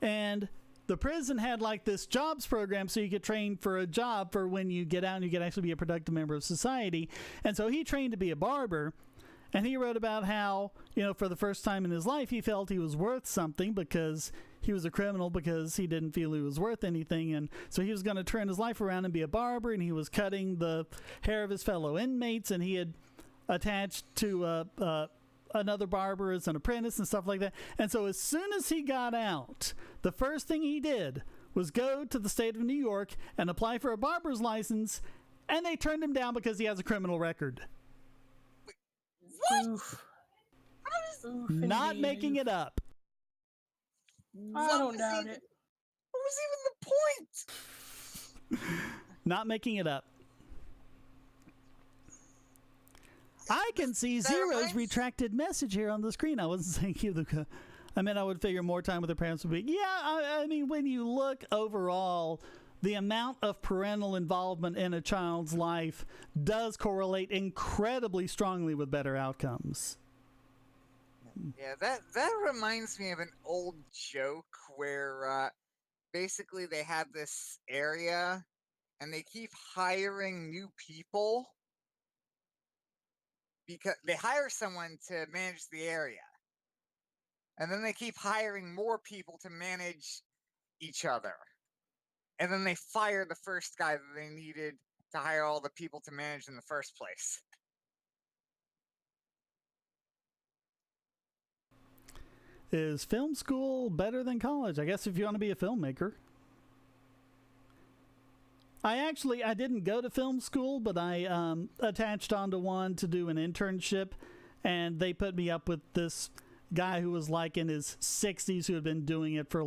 and the prison had this jobs program so you could train for a job for when you get out and you could actually be a productive member of society. And so he trained to be a barber, and he wrote about how, for the first time in his life, he felt he was worth something because he was a criminal, because he didn't feel he was worth anything. And so he was going to turn his life around and be a barber, and he was cutting the hair of his fellow inmates, and he had attached to another barber as an apprentice and stuff like that. And so as soon as he got out, the first thing he did was go to the state of New York and apply for a barber's license, and they turned him down because he has a criminal record. What? Oof. Not Indeed. making it up. I don't doubt it. What was even the point? Not making it up. I can see That Zero's reminds- retracted message here on the screen. I wasn't saying you, Luca. I mean, I would figure more time with their parents would be. Yeah, I mean, when you look overall, the amount of parental involvement in a child's life does correlate incredibly strongly with better outcomes. Yeah, that reminds me of an old joke where basically they have this area and they keep hiring new people because they hire someone to manage the area. And then they keep hiring more people to manage each other. And then they fire the first guy that they needed to hire all the people to manage in the first place. Is film school better than college? I guess if you want to be a filmmaker. I didn't go to film school, but I attached onto one to do an internship, and they put me up with this guy who was like in his 60s who had been doing it for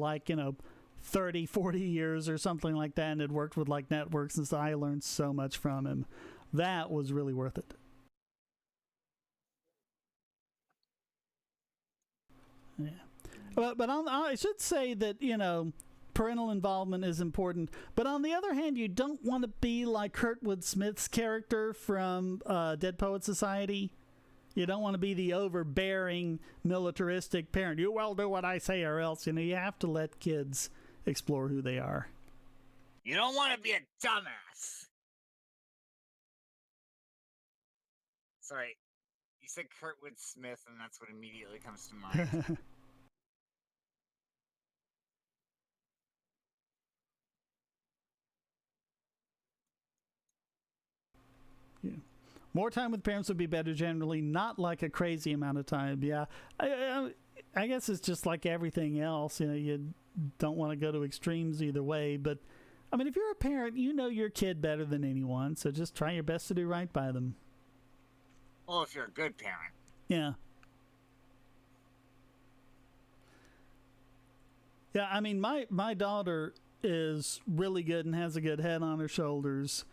30, 40 years or something like that, and had worked with networks and stuff. I learned so much from him. That was really worth it. Yeah. But I should say that, parental involvement is important. But on the other hand, you don't want to be like Kurtwood Smith's character from Dead Poet Society. You don't want to be the overbearing, militaristic parent. You will do what I say or else. You have to let kids explore who they are. You don't want to be a dumbass. Sorry, you said Kurtwood Smith, and that's what immediately comes to mind. Yeah. More time with parents would be better generally, not like a crazy amount of time. Yeah. I guess it's just like everything else. You don't want to go to extremes either way. But, I mean, if you're a parent, you know your kid better than anyone. So just try your best to do right by them. Well, if you're a good parent. Yeah. Yeah, I mean, my daughter is really good and has a good head on her shoulders.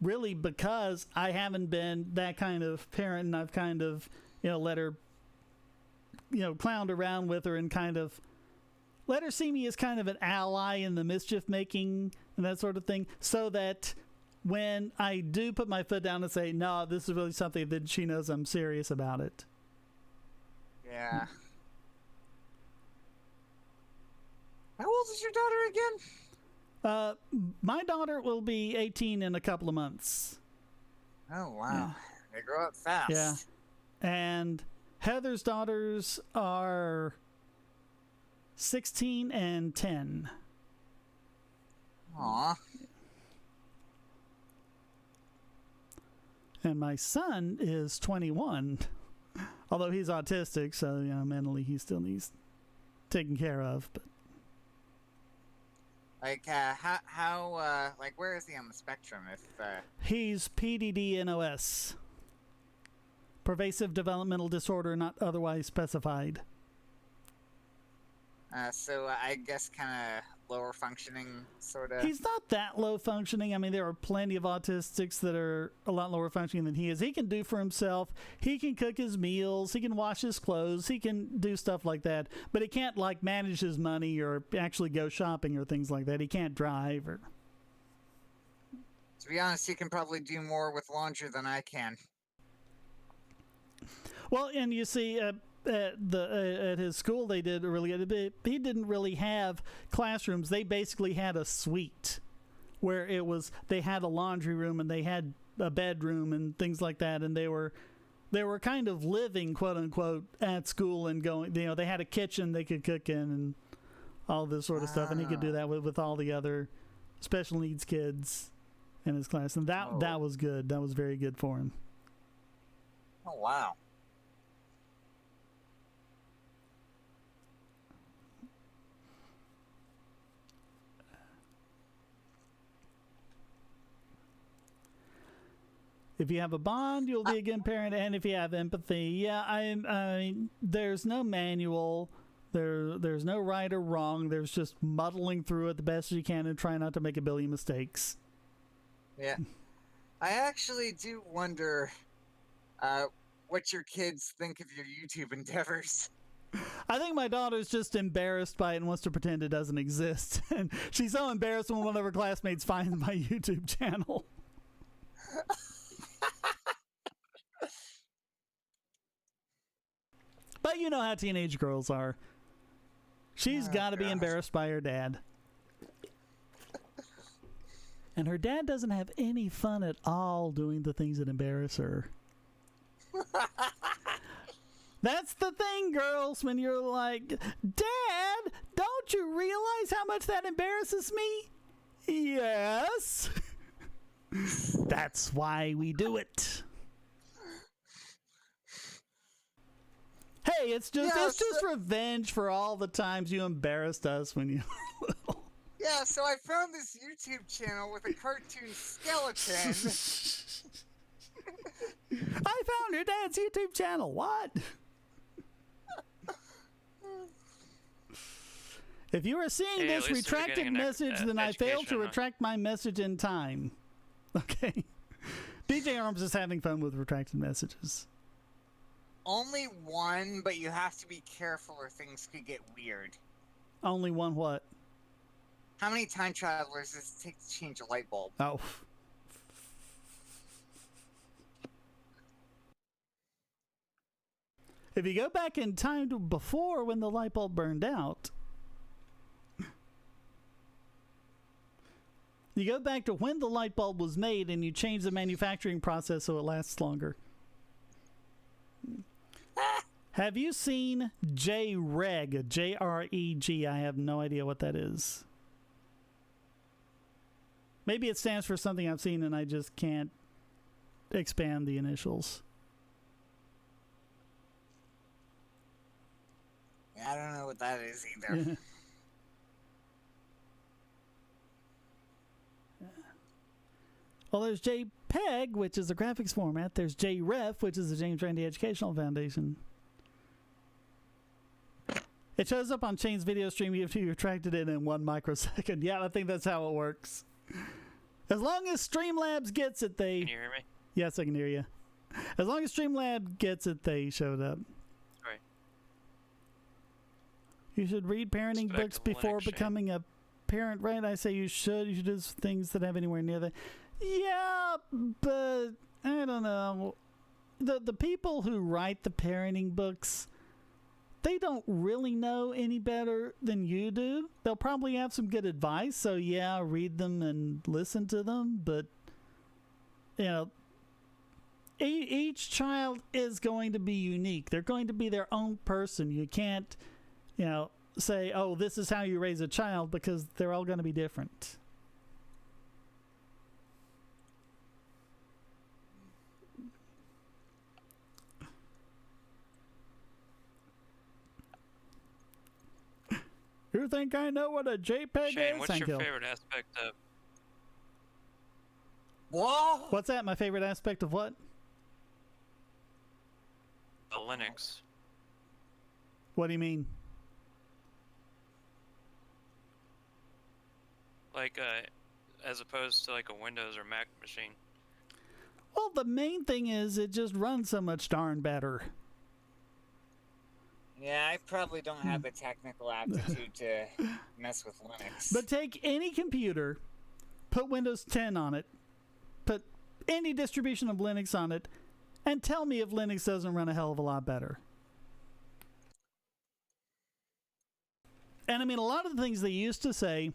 Really, because I haven't been that kind of parent, and I've kind of, let her, clowned around with her and kind of let her see me as kind of an ally in the mischief making and that sort of thing, so that when I do put my foot down and say, no, this is really something, that she knows I'm serious about it. Yeah. How old is your daughter again? My daughter will be 18 in a couple of months. Oh, wow. They grow up fast. Yeah. And Heather's daughters are 16 and 10. Aw. And my son is 21. Although he's autistic, so, mentally he still needs taken care of. But where is he on the spectrum? he's PDD-NOS. Pervasive developmental disorder not otherwise specified. So I guess kind of lower functioning, sort of. He's not that low functioning. I mean, there are plenty of autistics that are a lot lower functioning than he is. He can do for himself. He can cook his meals. He can wash his clothes. He can do stuff like that. But he can't, manage his money or actually go shopping or things like that. He can't drive. Or... To be honest, he can probably do more with laundry than I can. Well, and you see... at his school they did really good. He didn't really have classrooms. They basically had a suite where they had a laundry room and they had a bedroom and things like that, and they were kind of living, quote unquote, at school and going, they had a kitchen they could cook in and all this sort of stuff, and he could do that with all the other special needs kids in his class, and that was good. That was very good for him. Oh, wow. If you have a bond, you'll be a good parent, and if you have empathy, yeah, I mean, there's no manual, There's no right or wrong. There's just muddling through it the best you can and try not to make a billion mistakes. Yeah. I actually do wonder what your kids think of your YouTube endeavors. I think my daughter's just embarrassed by it and wants to pretend it doesn't exist. And she's so embarrassed when one of her classmates finds my YouTube channel. But you know how teenage girls are. She's got to be embarrassed by her dad. And her dad doesn't have any fun at all doing the things that embarrass her. That's the thing, girls, when you're like, Dad, don't you realize how much that embarrasses me? Yes. That's why we do it. Hey, it's just revenge for all the times you embarrassed us when you were little. Yeah, so I found this YouTube channel with a cartoon skeleton. I found your dad's YouTube channel. What? If you are seeing this retracted message, then I failed to retract my message in time. Okay. DJ Arms is having fun with retracted messages. Only one, but you have to be careful or things could get weird. Only one what? How many time travelers does it take to change a light bulb? Oh. If you go back in time to before when the light bulb burned out, you go back to when the light bulb was made and you change the manufacturing process so it lasts longer. Have you seen JREG? J-R-E-G. I have no idea what that is. Maybe it stands for something I've seen and I just can't expand the initials. Yeah, I don't know what that is either. Well, there's JPEG, which is a graphics format. There's JREF, which is the James Randi Educational Foundation. It shows up on Shane's video stream if you retracted it in 1 microsecond. Yeah, I think that's how it works. As long as Streamlabs gets it, they... Can you hear me? Yes, I can hear you. As long as Streamlabs gets it, they showed up. Right. You should read parenting Back books to before Linux, becoming a parent, right? I say you should. You should do things that have anywhere near that. Yeah, but I don't know. The people who write the parenting books, they don't really know any better than you do. They'll probably have some good advice, so yeah, read them and listen to them, but you know, each child is going to be unique. They're going to be their own person. You can't, you know, say, oh, this is how you raise a child, because they're all going to be different. You think I know what a JPEG Shane, is? what's your favorite aspect of... Whoa! What's that? My favorite aspect of what? the Linux? What do you mean? Like, as opposed to like a Windows or Mac machine? Well, the main thing is it just runs so much darn better. Yeah, I probably don't have the technical aptitude to mess with Linux. But take any computer, put Windows 10 on it, put any distribution of Linux on it, and tell me if Linux doesn't run a hell of a lot better. And I mean, a lot of the things they used to say,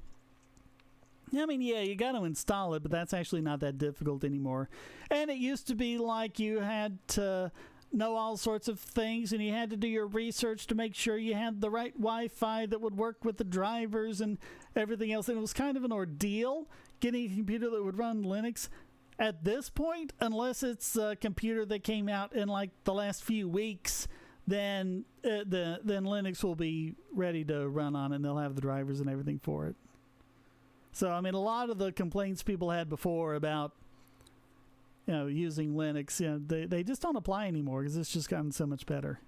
I mean, yeah, you got to install it, but that's actually not that difficult anymore. And it used to be like you had to know all sorts of things, and you had to do your research to make sure you had the right Wi-Fi that would work with the drivers and everything else. And it was kind of an ordeal getting a computer that would run Linux. At this point, unless it's a computer that came out in like the last few weeks, then Linux will be ready to run on it, and they'll have the drivers and everything for it. So, I mean, a lot of the complaints people had before about, you know, using Linux, you know, they just don't apply anymore because it's just gotten so much better.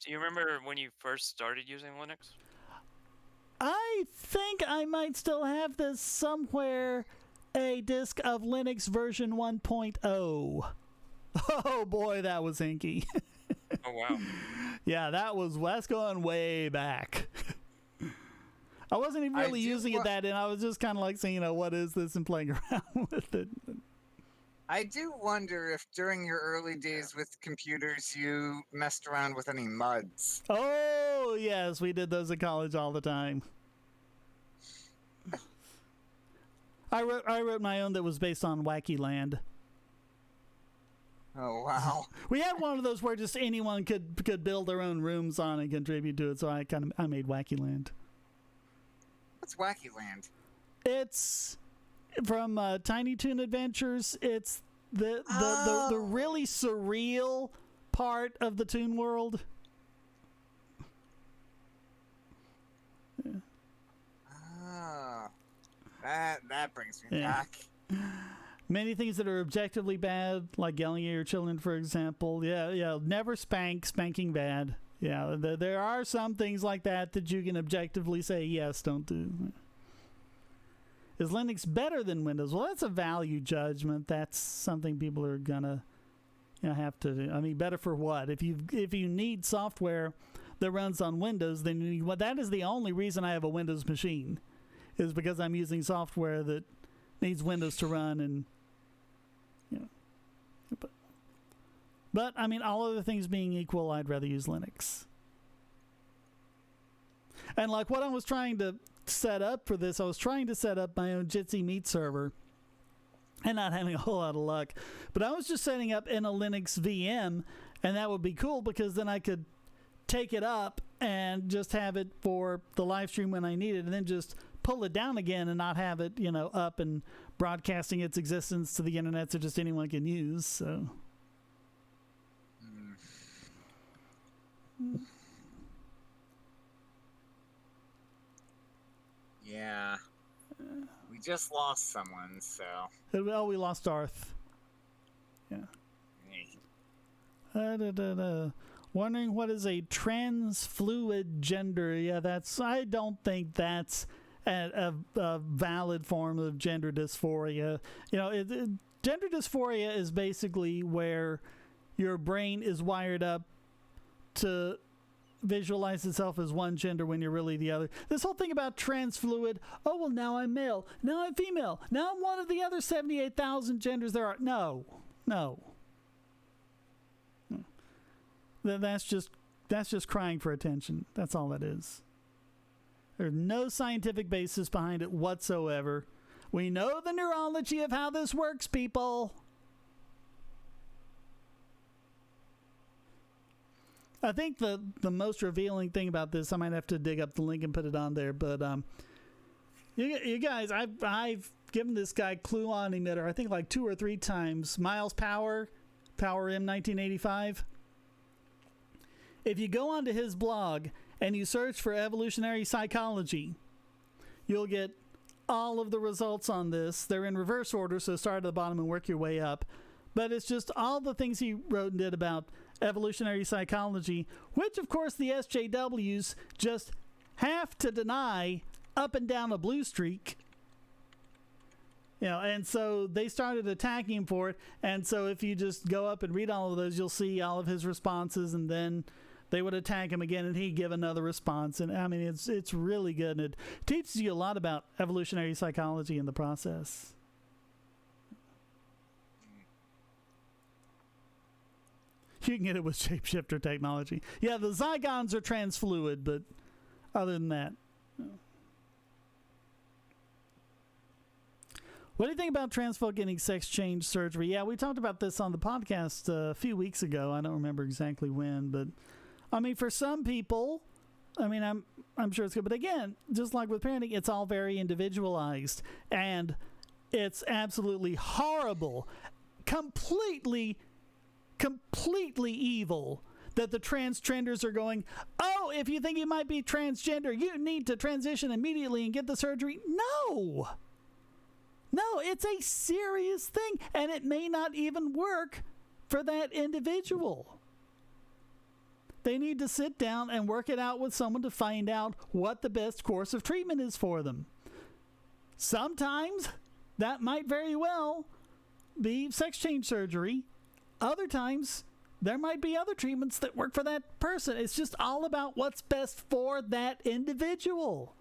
Do you remember when you first started using Linux? I think I might still have this somewhere, a disk of Linux version 1.0. Oh boy, that was hinky. Oh wow. Yeah, that's going way back. I wasn't even really using it that, and I was just kind of like saying, what is this, and playing around with it. I do wonder if during your early days with computers you messed around with any MUDs. Oh, yes, we did those in college all the time. I wrote my own that was based on Wacky Land. Oh, wow. We had one of those where just anyone could build their own rooms on and contribute to it, so I made Wacky Land. What's Wacky Land? It's from Tiny Toon Adventures. It's the really surreal part of the Toon World. Yeah. Oh, that brings me back. Many things that are objectively bad, like yelling at your children, for example. Yeah, never spanking bad. Yeah, there are some things like that you can objectively say, yes, don't do. Is Linux better than Windows? Well, that's a value judgment. That's something people are gonna have to do. I mean, better for what? If you need software that runs on Windows, then that is the only reason I have a Windows machine, is because I'm using software that needs Windows to run, and but I mean, all other things being equal, I'd rather use Linux. And like what I was trying to set up for this, I was trying to set up my own Jitsi Meet server and not having a whole lot of luck. But I was just setting up in a Linux VM, and that would be cool because then I could take it up and just have it for the live stream when I need it, and then just pull it down again and not have it, up and broadcasting its existence to the internet so just anyone can use. So yeah, we just lost someone, so. Well, we lost Darth. Yeah. Wondering what is a transfluid gender. Yeah, I don't think that's a valid form of gender dysphoria. Gender dysphoria is basically where your brain is wired up to visualize itself as one gender when you're really the other. This whole thing about transfluid, oh, well, now I'm male, now I'm female, now I'm one of the other 78,000 genders there are. No. That's just crying for attention. That's all that is. There's no scientific basis behind it whatsoever. We know the neurology of how this works, people. I think the most revealing thing about this, I might have to dig up the link and put it on there, but you guys, I've given this guy Clue On Emitter, I think like 2 or 3 times. Miles Power M 1985. If you go onto his blog and you search for evolutionary psychology, you'll get all of the results on this. They're in reverse order, so start at the bottom and work your way up. But it's just all the things he wrote and did about evolutionary psychology, which of course the SJWs just have to deny up and down a blue streak. And so they started attacking him for it. And so if you just go up and read all of those, you'll see all of his responses, and then they would attack him again and he'd give another response. And I mean, it's really good, and it teaches you a lot about evolutionary psychology in the process. You can get it with shapeshifter technology. Yeah, the Zygons are transfluid, but other than that. What do you think about trans folk getting sex change surgery? Yeah, we talked about this on the podcast a few weeks ago. I don't remember exactly when, but I mean, for some people, I mean, I'm sure it's good. But again, just like with parenting, it's all very individualized, and it's absolutely horrible, completely evil that the transgenders are going, oh, if you think you might be transgender, you need to transition immediately and get the surgery. No, it's a serious thing, and it may not even work for that individual. they need to sit down and work it out with someone to find out what the best course of treatment is for them. Sometimes that might very well be sex change surgery. Other times there might be other treatments that work for that person. It's just all about what's best for that individual.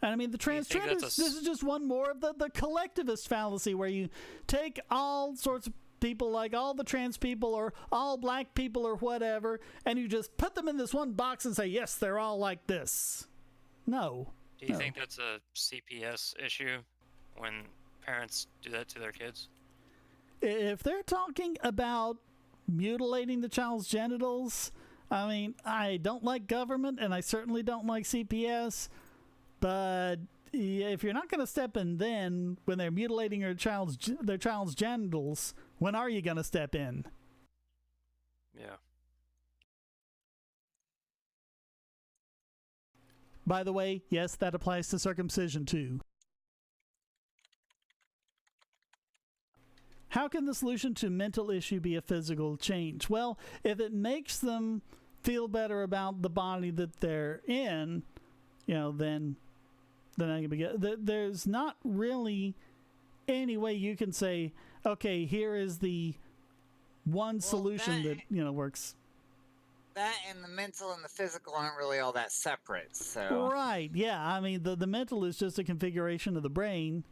And I mean, the transgenders, this is just one more of the collectivist fallacy, where you take all sorts of people, like all the trans people or all black people or whatever, and you just put them in this one box and say, yes, they're all like this. No. Do you think that's a CPS issue when parents do that to their kids? If they're talking about mutilating the child's genitals, I mean, I don't like government, and I certainly don't like CPS, but if you're not going to step in then when they're mutilating their child's genitals, when are you going to step in? Yeah. By the way, yes, that applies to circumcision too. How can the solution to mental issue be a physical change? Well, if it makes them feel better about the body that they're in, then I can be. There's not really any way you can say, okay, here is the one solution that works. That and the mental and the physical aren't really all that separate. So right, yeah. I mean, the mental is just a configuration of the brain.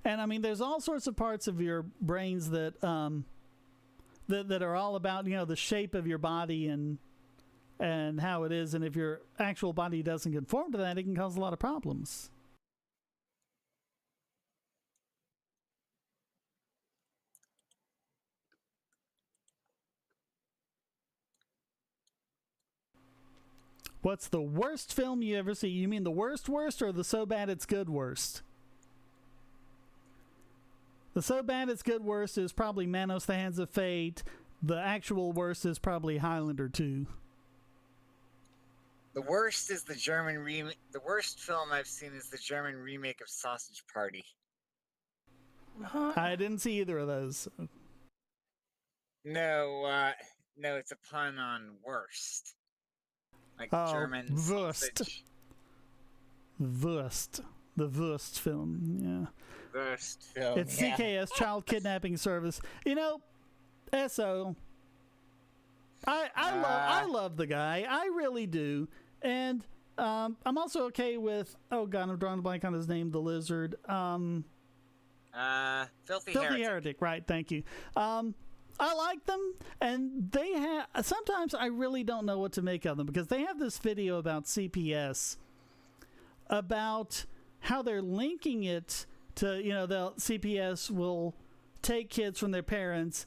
And I mean, there's all sorts of parts of your brains that that are all about the shape of your body and how it is, and if your actual body doesn't conform to that, it can cause a lot of problems. What's the worst film you ever see? You mean the worst or the so bad it's good worst? The so bad it's good worst is probably Manos: The Hands of Fate. The actual worst is probably Highlander 2. The worst is the German remake. The worst film I've seen is the German remake of Sausage Party. I didn't see either of those. No, it's a pun on worst. Like German Wurst. sausage. Wurst. The Wurst film, yeah. Wurst film, It's CKS, Child Kidnapping Service. SO. I love the guy. I really do. And I'm also okay with, oh god, I'm drawing a blank on his name, the lizard. Filthy Heretic, right, thank you. I like them, and they have, sometimes I really don't know what to make of them, because they have this video about CPS, about how they're linking it to, the CPS will take kids from their parents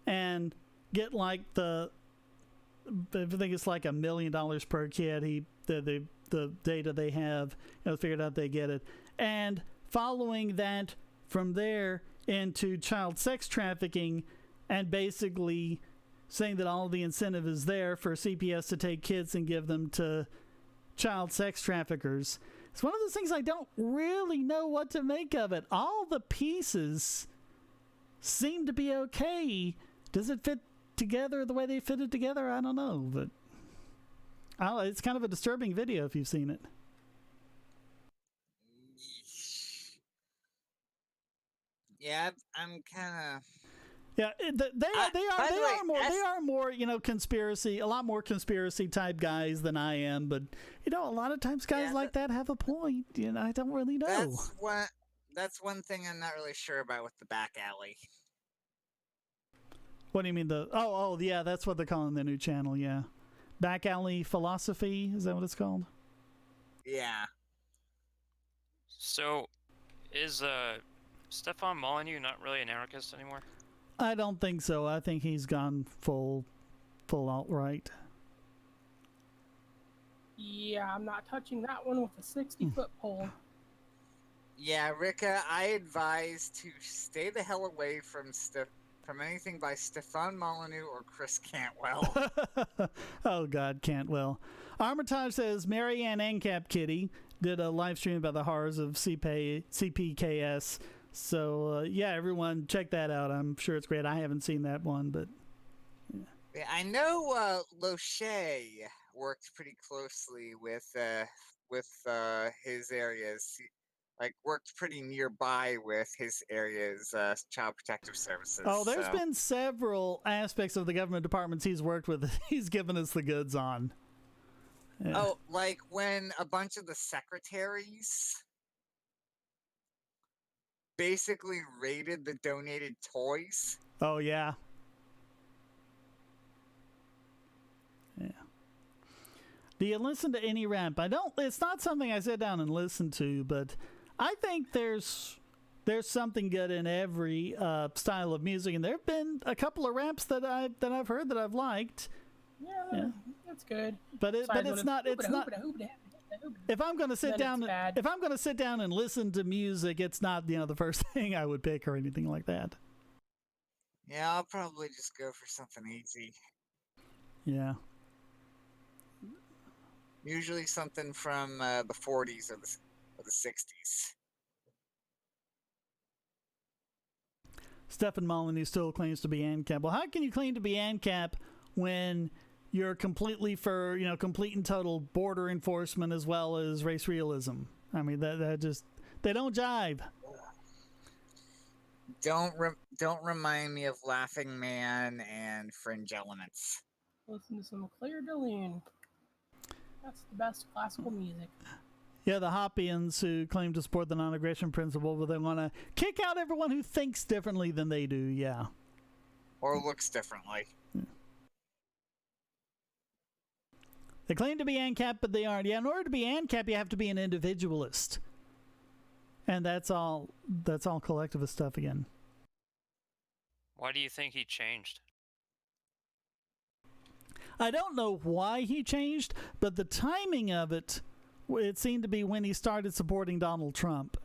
and get like I think it's like $1 million per kid. The data they have, figured out they get it, and following that from there into child sex trafficking, and basically saying that all the incentive is there for CPS to take kids and give them to child sex traffickers. It's one of those things I don't really know what to make of it. All the pieces seem to be okay. Does it fit together the way they fitted together? I don't know, but it's kind of a disturbing video if you've seen it. Yeah, I'm kind of. Yeah, they are more conspiracy, a lot more conspiracy type guys than I am, but a lot of times guys like that have a point. I don't really know. That's one thing I'm not really sure about with the back alley. What do you mean yeah, that's what they're calling the new channel, yeah. Back alley philosophy, is that what it's called? Yeah. So is Stefan Molyneux not really an anarchist anymore? I don't think so. I think he's gone full alt-right. Yeah, I'm not touching that one with a 60-foot pole. Yeah, Rika, I advise to stay the hell away from anything by Stefan Molyneux or Chris Cantwell. Oh God, Cantwell. Armitage says Mary Ann Ancap Kitty did a live stream about the horrors of CPKS So yeah, everyone check that out. I'm sure it's great. I haven't seen that one, but Yeah, I know Loche worked pretty closely with his areas. Like worked pretty nearby with his area's child protective services. oh, there's been several aspects of the government departments he's worked with. He's given us the goods on. Yeah. Oh, like when a bunch of the secretaries basically raided the donated toys. Oh yeah. Yeah. Do you listen to any rap? I don't. It's not something I sit down and listen to, but I think there's something good in every style of music, and there've been a couple of raps that I've heard that I've liked. Yeah, that's good. But it's not. If I'm going to sit down, and listen to music, it's not the first thing I would pick or anything like that. Yeah, I'll probably just go for something easy. Yeah. Usually something from the 40s or the 60s. Stephen Molyneux still claims to be ANCAP. Well, how can you claim to be ANCAP when you're completely for complete and total border enforcement as well as race realism? I mean, that just they don't jive. Don't remind me of Laughing Man and Fringe Elements. Listen to some Claire de Lune. That's the best classical music. Yeah, the Hoppians who claim to support the non-aggression principle, but they want to kick out everyone who thinks differently than they do. Yeah. Or looks differently. They claim to be ANCAP, but they aren't. Yeah, in order to be ANCAP, you have to be an individualist. And that's all collectivist stuff again. Why do you think he changed? I don't know why he changed, but the timing of it seemed to be when he started supporting Donald Trump.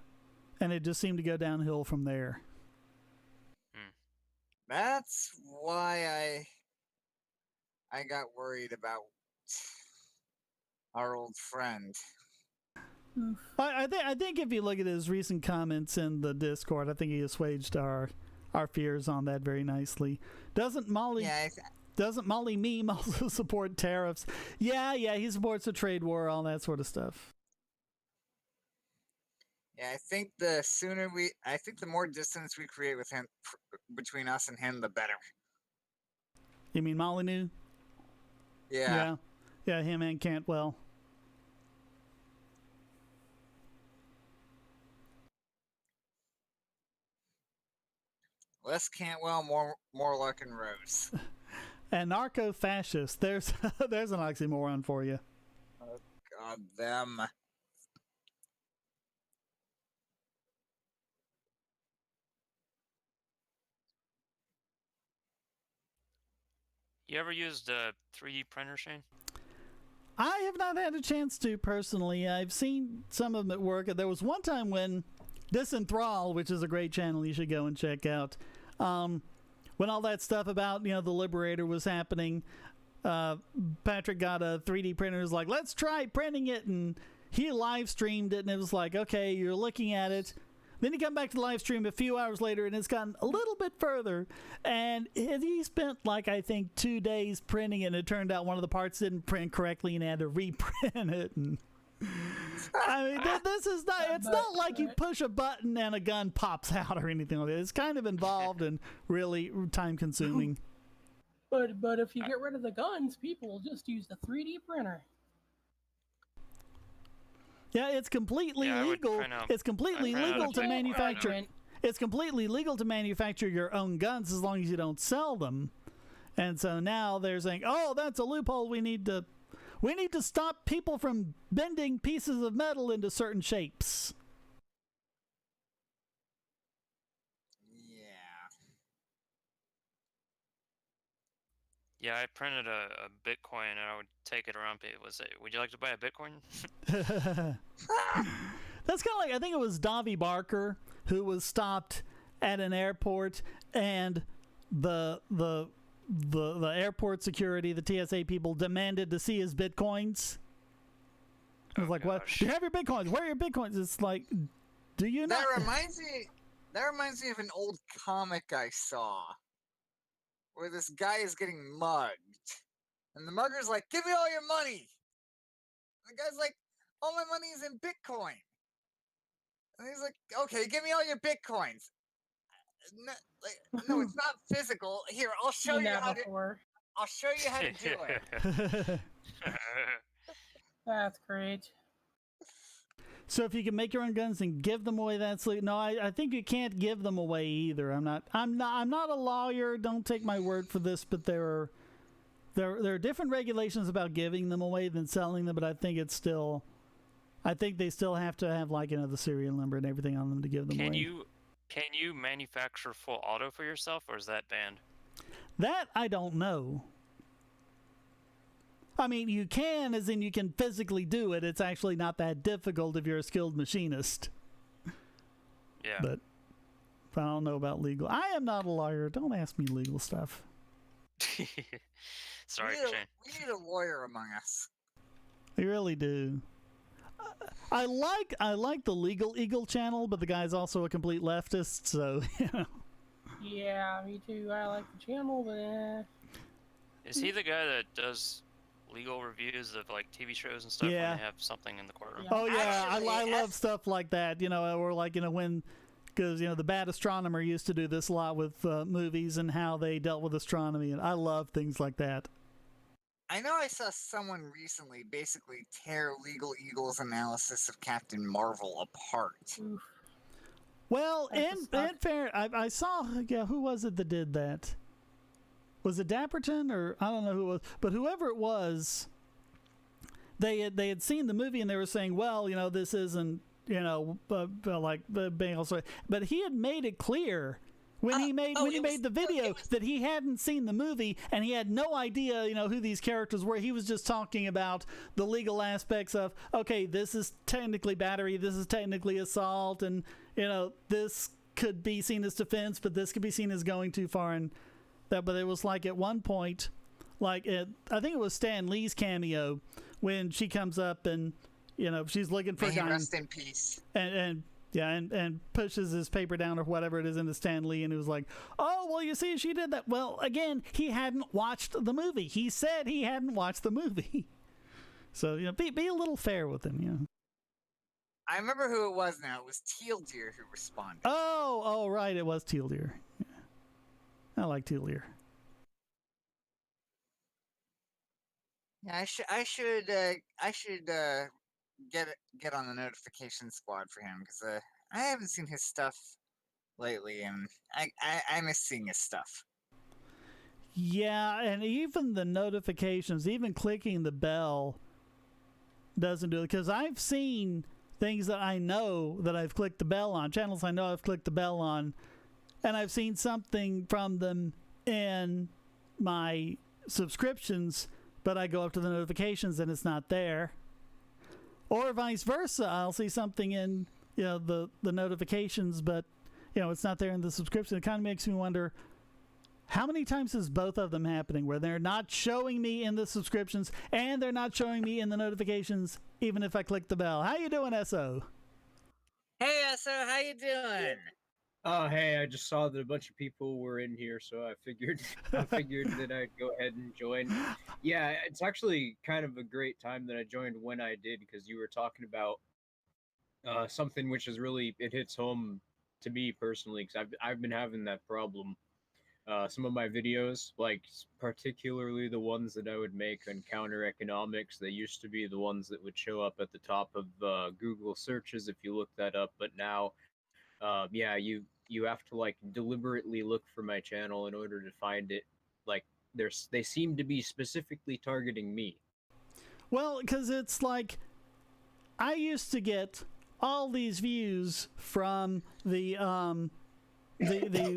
And it just seemed to go downhill from there. That's why I got worried about our old friend. I think if you look at his recent comments in the Discord, I think he assuaged our fears on that very nicely. Doesn't Molly Meme also support tariffs? Yeah, he supports the trade war, all that sort of stuff. Yeah, I think the more distance we create with him, between us and him, the better. You mean Molyneux? Yeah. Yeah, him and Cantwell. Less Cantwell, more Luck and Rose. And narco-fascist. There's an oxymoron for you. Oh, God, them. You ever used a 3D printer, Shane? I have not had a chance to personally. I've seen some of them at work. There was one time when Disenthrall, which is a great channel you should go and check out, when all that stuff about the Liberator was happening, Patrick got a 3D printer. Was like, let's try printing it, and he live streamed it, and it was like, okay, you're looking at it. Then you come back to the live stream a few hours later, and it's gotten a little bit further. And he spent, I think 2 days printing it, and it turned out one of the parts didn't print correctly, and he had to reprint it. And I mean, this is not. It's not like you push a button and a gun pops out or anything like that. It's kind of involved and really time-consuming. But if you get rid of the guns, people will just use the 3D printer. Yeah, it's completely legal. It's completely legal to manufacture. It's completely legal to manufacture your own guns as long as you don't sell them. And so now they're saying, "Oh, that's a loophole. We need to stop people from bending pieces of metal into certain shapes." Yeah, I printed a Bitcoin and I would take it around. People would say, "Would you like to buy a Bitcoin?" That's kind of like, I think it was Davi Barker who was stopped at an airport, and the airport security, the TSA people, demanded to see his Bitcoins. I was like, gosh. What? Do you have your Bitcoins? Where are your Bitcoins? It's like, do you not? That reminds me. That reminds me of an old comic I saw where this guy is getting mugged. And the mugger's like, "Give me all your money." And the guy's like, "All my money is in Bitcoin." And he's like, "Okay, give me all your Bitcoins." No, it's not physical. Here, I'll show Seen you that how to. before. I'll show you how to do it. That's great. So if you can make your own guns and give them away, that's no. I think you can't give them away either. I'm not a lawyer. Don't take my word for this, but there are different regulations about giving them away than selling them. But I think they still have to have the serial number and everything on them to give them away. Can you manufacture full auto for yourself, or is that banned? That I don't know. I mean, you can, as in you can physically do it. It's actually not that difficult if you're a skilled machinist. Yeah. But I don't know about legal. I am not a lawyer. Don't ask me legal stuff. Sorry, we Shane. need a lawyer among us. We really do. I like the Legal Eagle channel, but the guy's also a complete leftist, so Yeah, me too. I like the channel, but Is he the guy that does legal reviews of TV shows and stuff Yeah. when they have something in the courtroom? Yeah. Oh yeah, Actually, I love stuff like that. Or when, because the Bad Astronomer used to do this a lot with movies and how they dealt with astronomy, and I love things like that. I know I saw someone recently basically tear Legal Eagle's analysis of Captain Marvel apart. oof. Well, That in just sucks. fair, I saw who was it that did that? Was it Dapperton or I don't know who it was, but whoever it was, they had seen the movie and they were saying, well, this isn't being also, but he had made it clear when he made the video that he hadn't seen the movie and he had no idea who these characters were. He was just talking about the legal aspects of, okay, this is technically battery, this is technically assault, and this could be seen as defense, but this could be seen as going too far. And that, but it was at one point, I think it was Stan Lee's cameo when she comes up and she's looking for May a he guy rest in peace. and pushes his paper down or whatever it is into Stan Lee, and it was like, oh, well, you see, she did that. Well, again, he hadn't watched the movie. He said he hadn't watched the movie. So, be a little fair with him, I remember who it was now. It was Teal Deer who responded. Oh, right, it was Teal Deer. Yeah. I like Teal Deer. Yeah, I should get on the notification squad for him because I haven't seen his stuff lately, and I miss seeing his stuff. Yeah, and even the notifications, even clicking the bell doesn't do it, because I've seen things that I know that I've clicked the bell on, channels I know I've clicked the bell on, and I've seen something from them in my subscriptions, but I go up to the notifications and it's not there. Or vice versa, I'll see something in the notifications, but it's not there in the subscription. It kind of makes me wonder, how many times is both of them happening where they're not showing me in the subscriptions and they're not showing me in the notifications even if I click the bell? How you doing, SO? Hey, SO, how you doing? Oh, hey, I just saw that a bunch of people were in here, so I figured that I'd go ahead and join. Yeah, it's actually kind of a great time that I joined when I did, because you were talking about something which is really, it hits home to me personally, because I've been having that problem. Some of my videos, particularly the ones that I would make on counter economics, they used to be the ones that would show up at the top of Google searches if you look that up, but now you have to deliberately look for my channel in order to find it. They seem to be specifically targeting me. Well, because it's I used to get all these views from the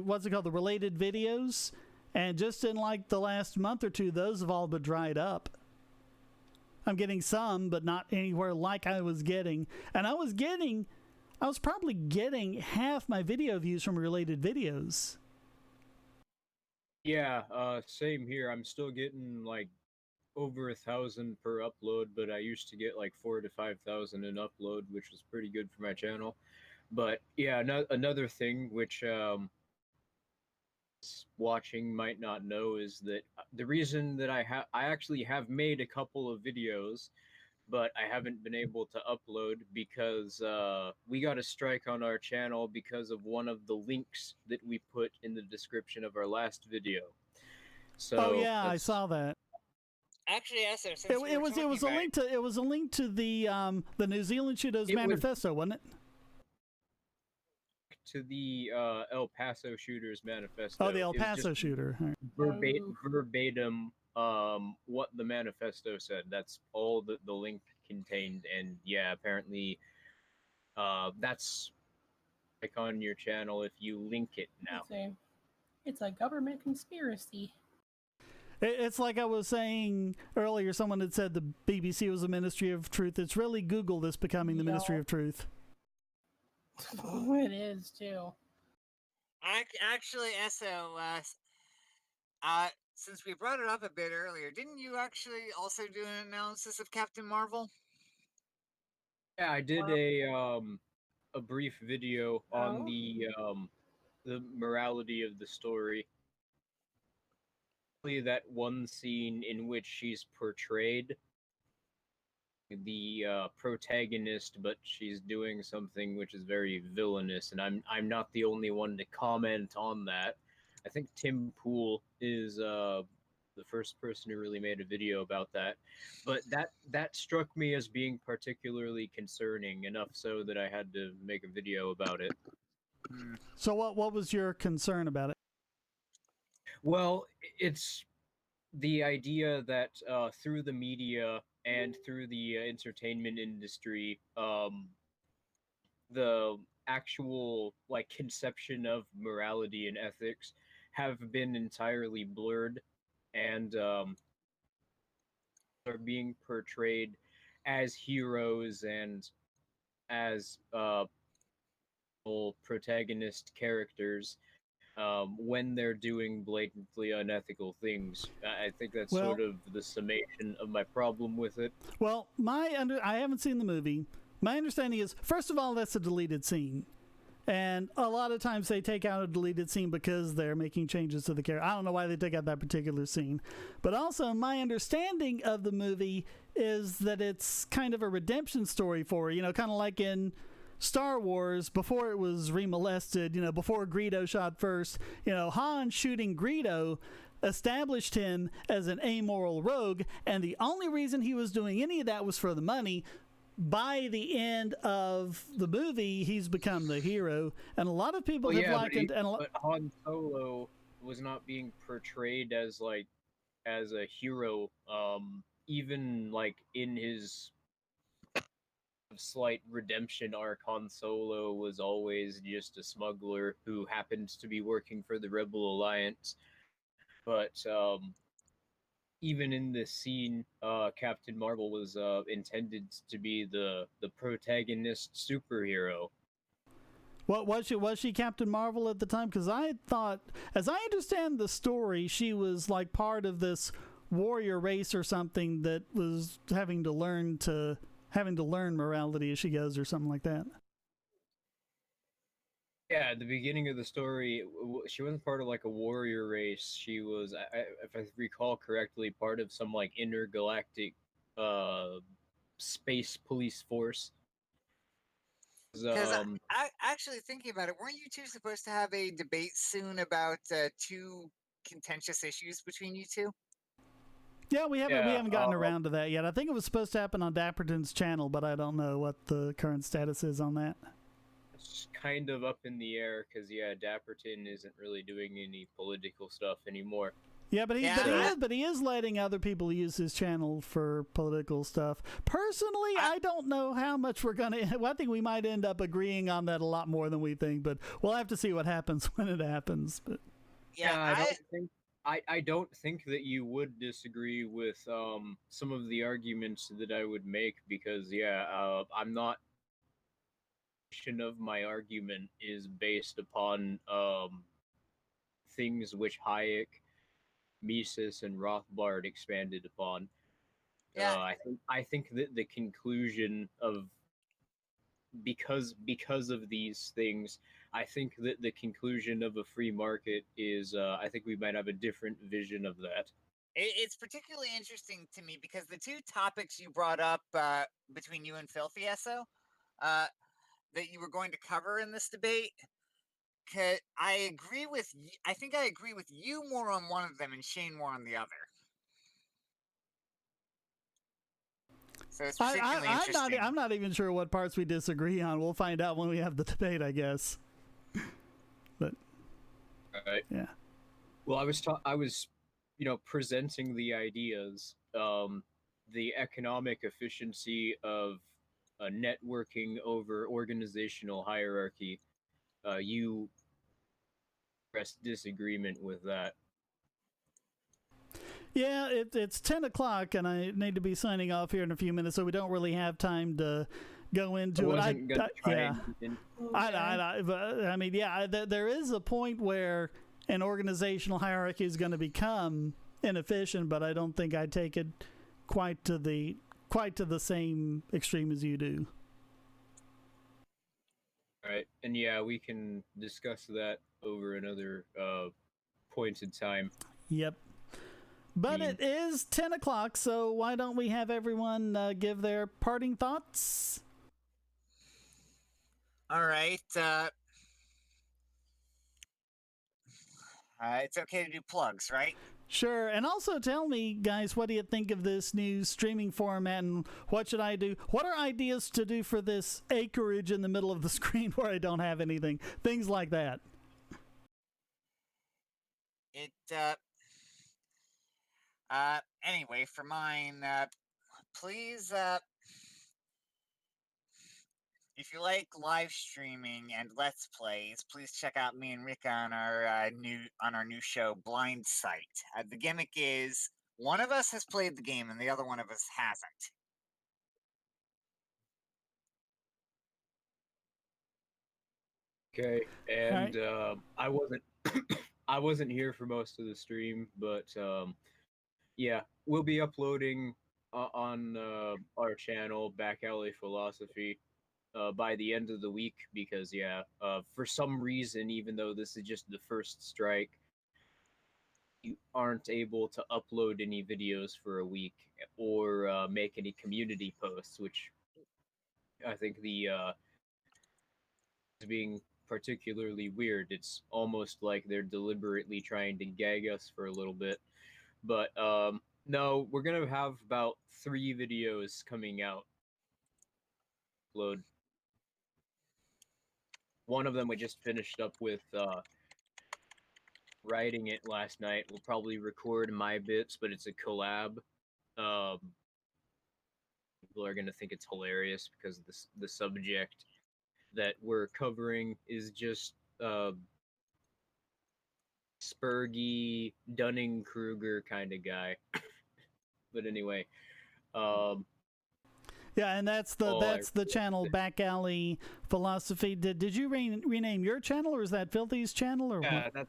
what's it called, the related videos, and just in the last month or two, those have all but dried up. I'm getting some, but not anywhere like I was getting, and I was probably getting half my video views from related videos. Yeah, same here. I'm still getting over 1,000 per upload, but I used to get 4,000 to 5,000 an upload, which was pretty good for my channel. But yeah, another thing which watching might not know is that the reason that I actually have made a couple of videos, but I haven't been able to upload because we got a strike on our channel because of one of the links that we put in the description of our last video. So Oh yeah, I saw that. Actually, Esther, since we It were was talking a about link to the New Zealand Shooters It was- Manifesto, wasn't it? to the El Paso Shooters Manifesto. Oh, the El It was Paso just shooter. All right. verbatim what the manifesto said. That's all that the link contained, and yeah, apparently that's like on your channel if you link it now. It's a government conspiracy. It's like I was saying earlier, someone had said the BBC was a ministry of truth. It's really Google that's becoming the ministry of truth. It is too. actually, SO, since we brought it up a bit earlier, didn't you actually also do an analysis of Captain Marvel? Yeah, I did a brief video on the morality of the story. That one scene in which she's portrayed the protagonist, but she's doing something which is very villainous, and I'm not the only one to comment on that. I think Tim Pool is the first person who really made a video about that, but that struck me as being particularly concerning, enough so that I had to make a video about it. So what was your concern about it? Well, it's the idea that through the media and through the entertainment industry, the actual like conception of morality and ethics have been entirely blurred, and are being portrayed as heroes and as protagonist characters when they're doing blatantly unethical things. I think that's sort of the summation of my problem with it. Well, I haven't seen the movie. My understanding is, first of all, that's a deleted scene. And a lot of times they take out a deleted scene because they're making changes to the character. I don't know why they take out that particular scene. But also, my understanding of the movie is that it's kind of a redemption story for her, you know, kind of like in Star Wars before it was remolested, you know, before Greedo shot first. You know, Han shooting Greedo established him as an amoral rogue, and the only reason he was doing any of that was for the money. By the end of the movie, he's become the hero, and a lot of people have likened. But Han Solo was not being portrayed as a hero. Even like in his slight redemption arc, Han Solo was always just a smuggler who happened to be working for the Rebel Alliance. But even in this scene, Captain Marvel was intended to be the protagonist superhero. What was she Captain Marvel at the time? Because I thought, as I understand the story, she was like part of this warrior race or something that was having to learn morality as she goes, or something like that. Yeah, at the beginning of the story, she wasn't part of like a warrior race. She was, if I recall correctly, part of some like intergalactic space police force. Because actually thinking about it, weren't you two supposed to have a debate soon about two contentious issues between you two? Yeah, we haven't gotten around to that yet. I think it was supposed to happen on Dapperton's channel, but I don't know what the current status is on that. It's kind of up in the air because Dapperton isn't really doing any political stuff anymore. Yeah, but he is letting other people use his channel for political stuff. Personally, I don't know how much we're gonna. Well, I think we might end up agreeing on that a lot more than we think, but we'll have to see what happens when it happens. But I don't think that you would disagree with some of the arguments that I would make because I'm not. Of my argument is based upon things which Hayek, Mises, and Rothbard expanded upon. I think that the conclusion of because of these things, I think that the conclusion of a free market is I think we might have a different vision of that. It's particularly interesting to me because the two topics you brought up between you and Filthy SO that you were going to cover in this debate, I think I agree with you more on one of them and Shane more on the other. So it's particularly interesting. I'm not even sure what parts we disagree on. We'll find out when we have the debate, I guess. But yeah. Well, I was, presenting the ideas, the economic efficiency of networking over organizational hierarchy. You expressed disagreement with that. Yeah, it's 10 o'clock, and I need to be signing off here in a few minutes, so we don't really have time to go into it. There is a point where an organizational hierarchy is going to become inefficient, but I don't think I take it quite to the same extreme as you do. All right, and yeah, we can discuss that over another point in time. Yep. But it is 10 o'clock, so why don't we have everyone give their parting thoughts? All right. It's okay to do plugs, right? Sure. And also tell me, guys, what do you think of this new streaming format and what should I do? What are ideas to do for this acreage in the middle of the screen where I don't have anything? Things like that. Anyway, for mine, please, if you like live streaming and let's plays, please check out me and Rika on our new show, Blind Sight. The gimmick is one of us has played the game and the other one of us hasn't. Okay, and I wasn't I wasn't here for most of the stream, but yeah, we'll be uploading on our channel, Back Alley Philosophy, by the end of the week because for some reason, even though this is just the first strike, you aren't able to upload any videos for a week or make any community posts, which I think is being particularly weird. It's almost like they're deliberately trying to gag us for a little bit. But no, we're gonna have about 3 videos coming out. Upload. One of them we just finished up with writing it last night. We'll probably record my bits, but it's a collab. People are gonna think it's hilarious because the subject that we're covering is just Spurgy, Dunning-Kruger kind of guy. But anyway, yeah, and that's the channel Back Alley Philosophy. Did you rename your channel, or is that Filthy's channel, or yeah, what?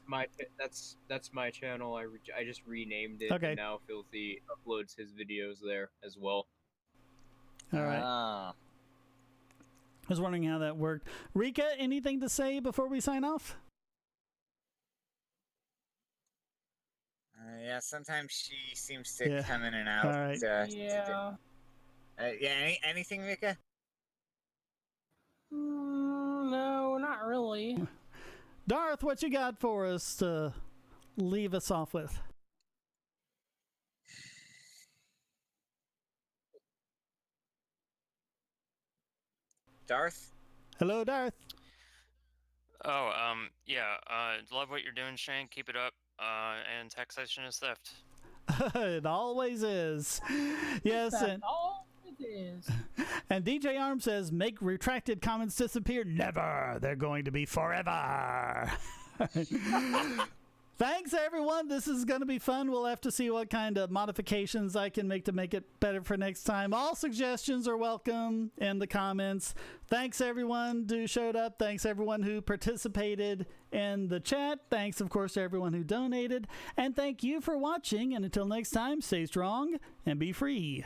that's my channel. I just renamed it. Okay. And now Filthy uploads his videos there as well. All right. I was wondering how that worked. Rika, anything to say before we sign off? Yeah, sometimes she seems to come in and out. All right. Anything, Rika? No, not really. Darth, what you got for us to leave us off with? Darth? Hello, Darth. Oh, love what you're doing, Shane. Keep it up. And taxation is theft. It always is. Yes, and all it is. And DJ Arm says, make retracted comments disappear. Never. They're going to be forever. Thanks, everyone. This is going to be fun. We'll have to see what kind of modifications I can make to make it better for next time. All suggestions are welcome in the comments. Thanks, everyone who showed up. Thanks, everyone who participated in the chat. Thanks, of course, to everyone who donated. And thank you for watching. And until next time, stay strong and be free.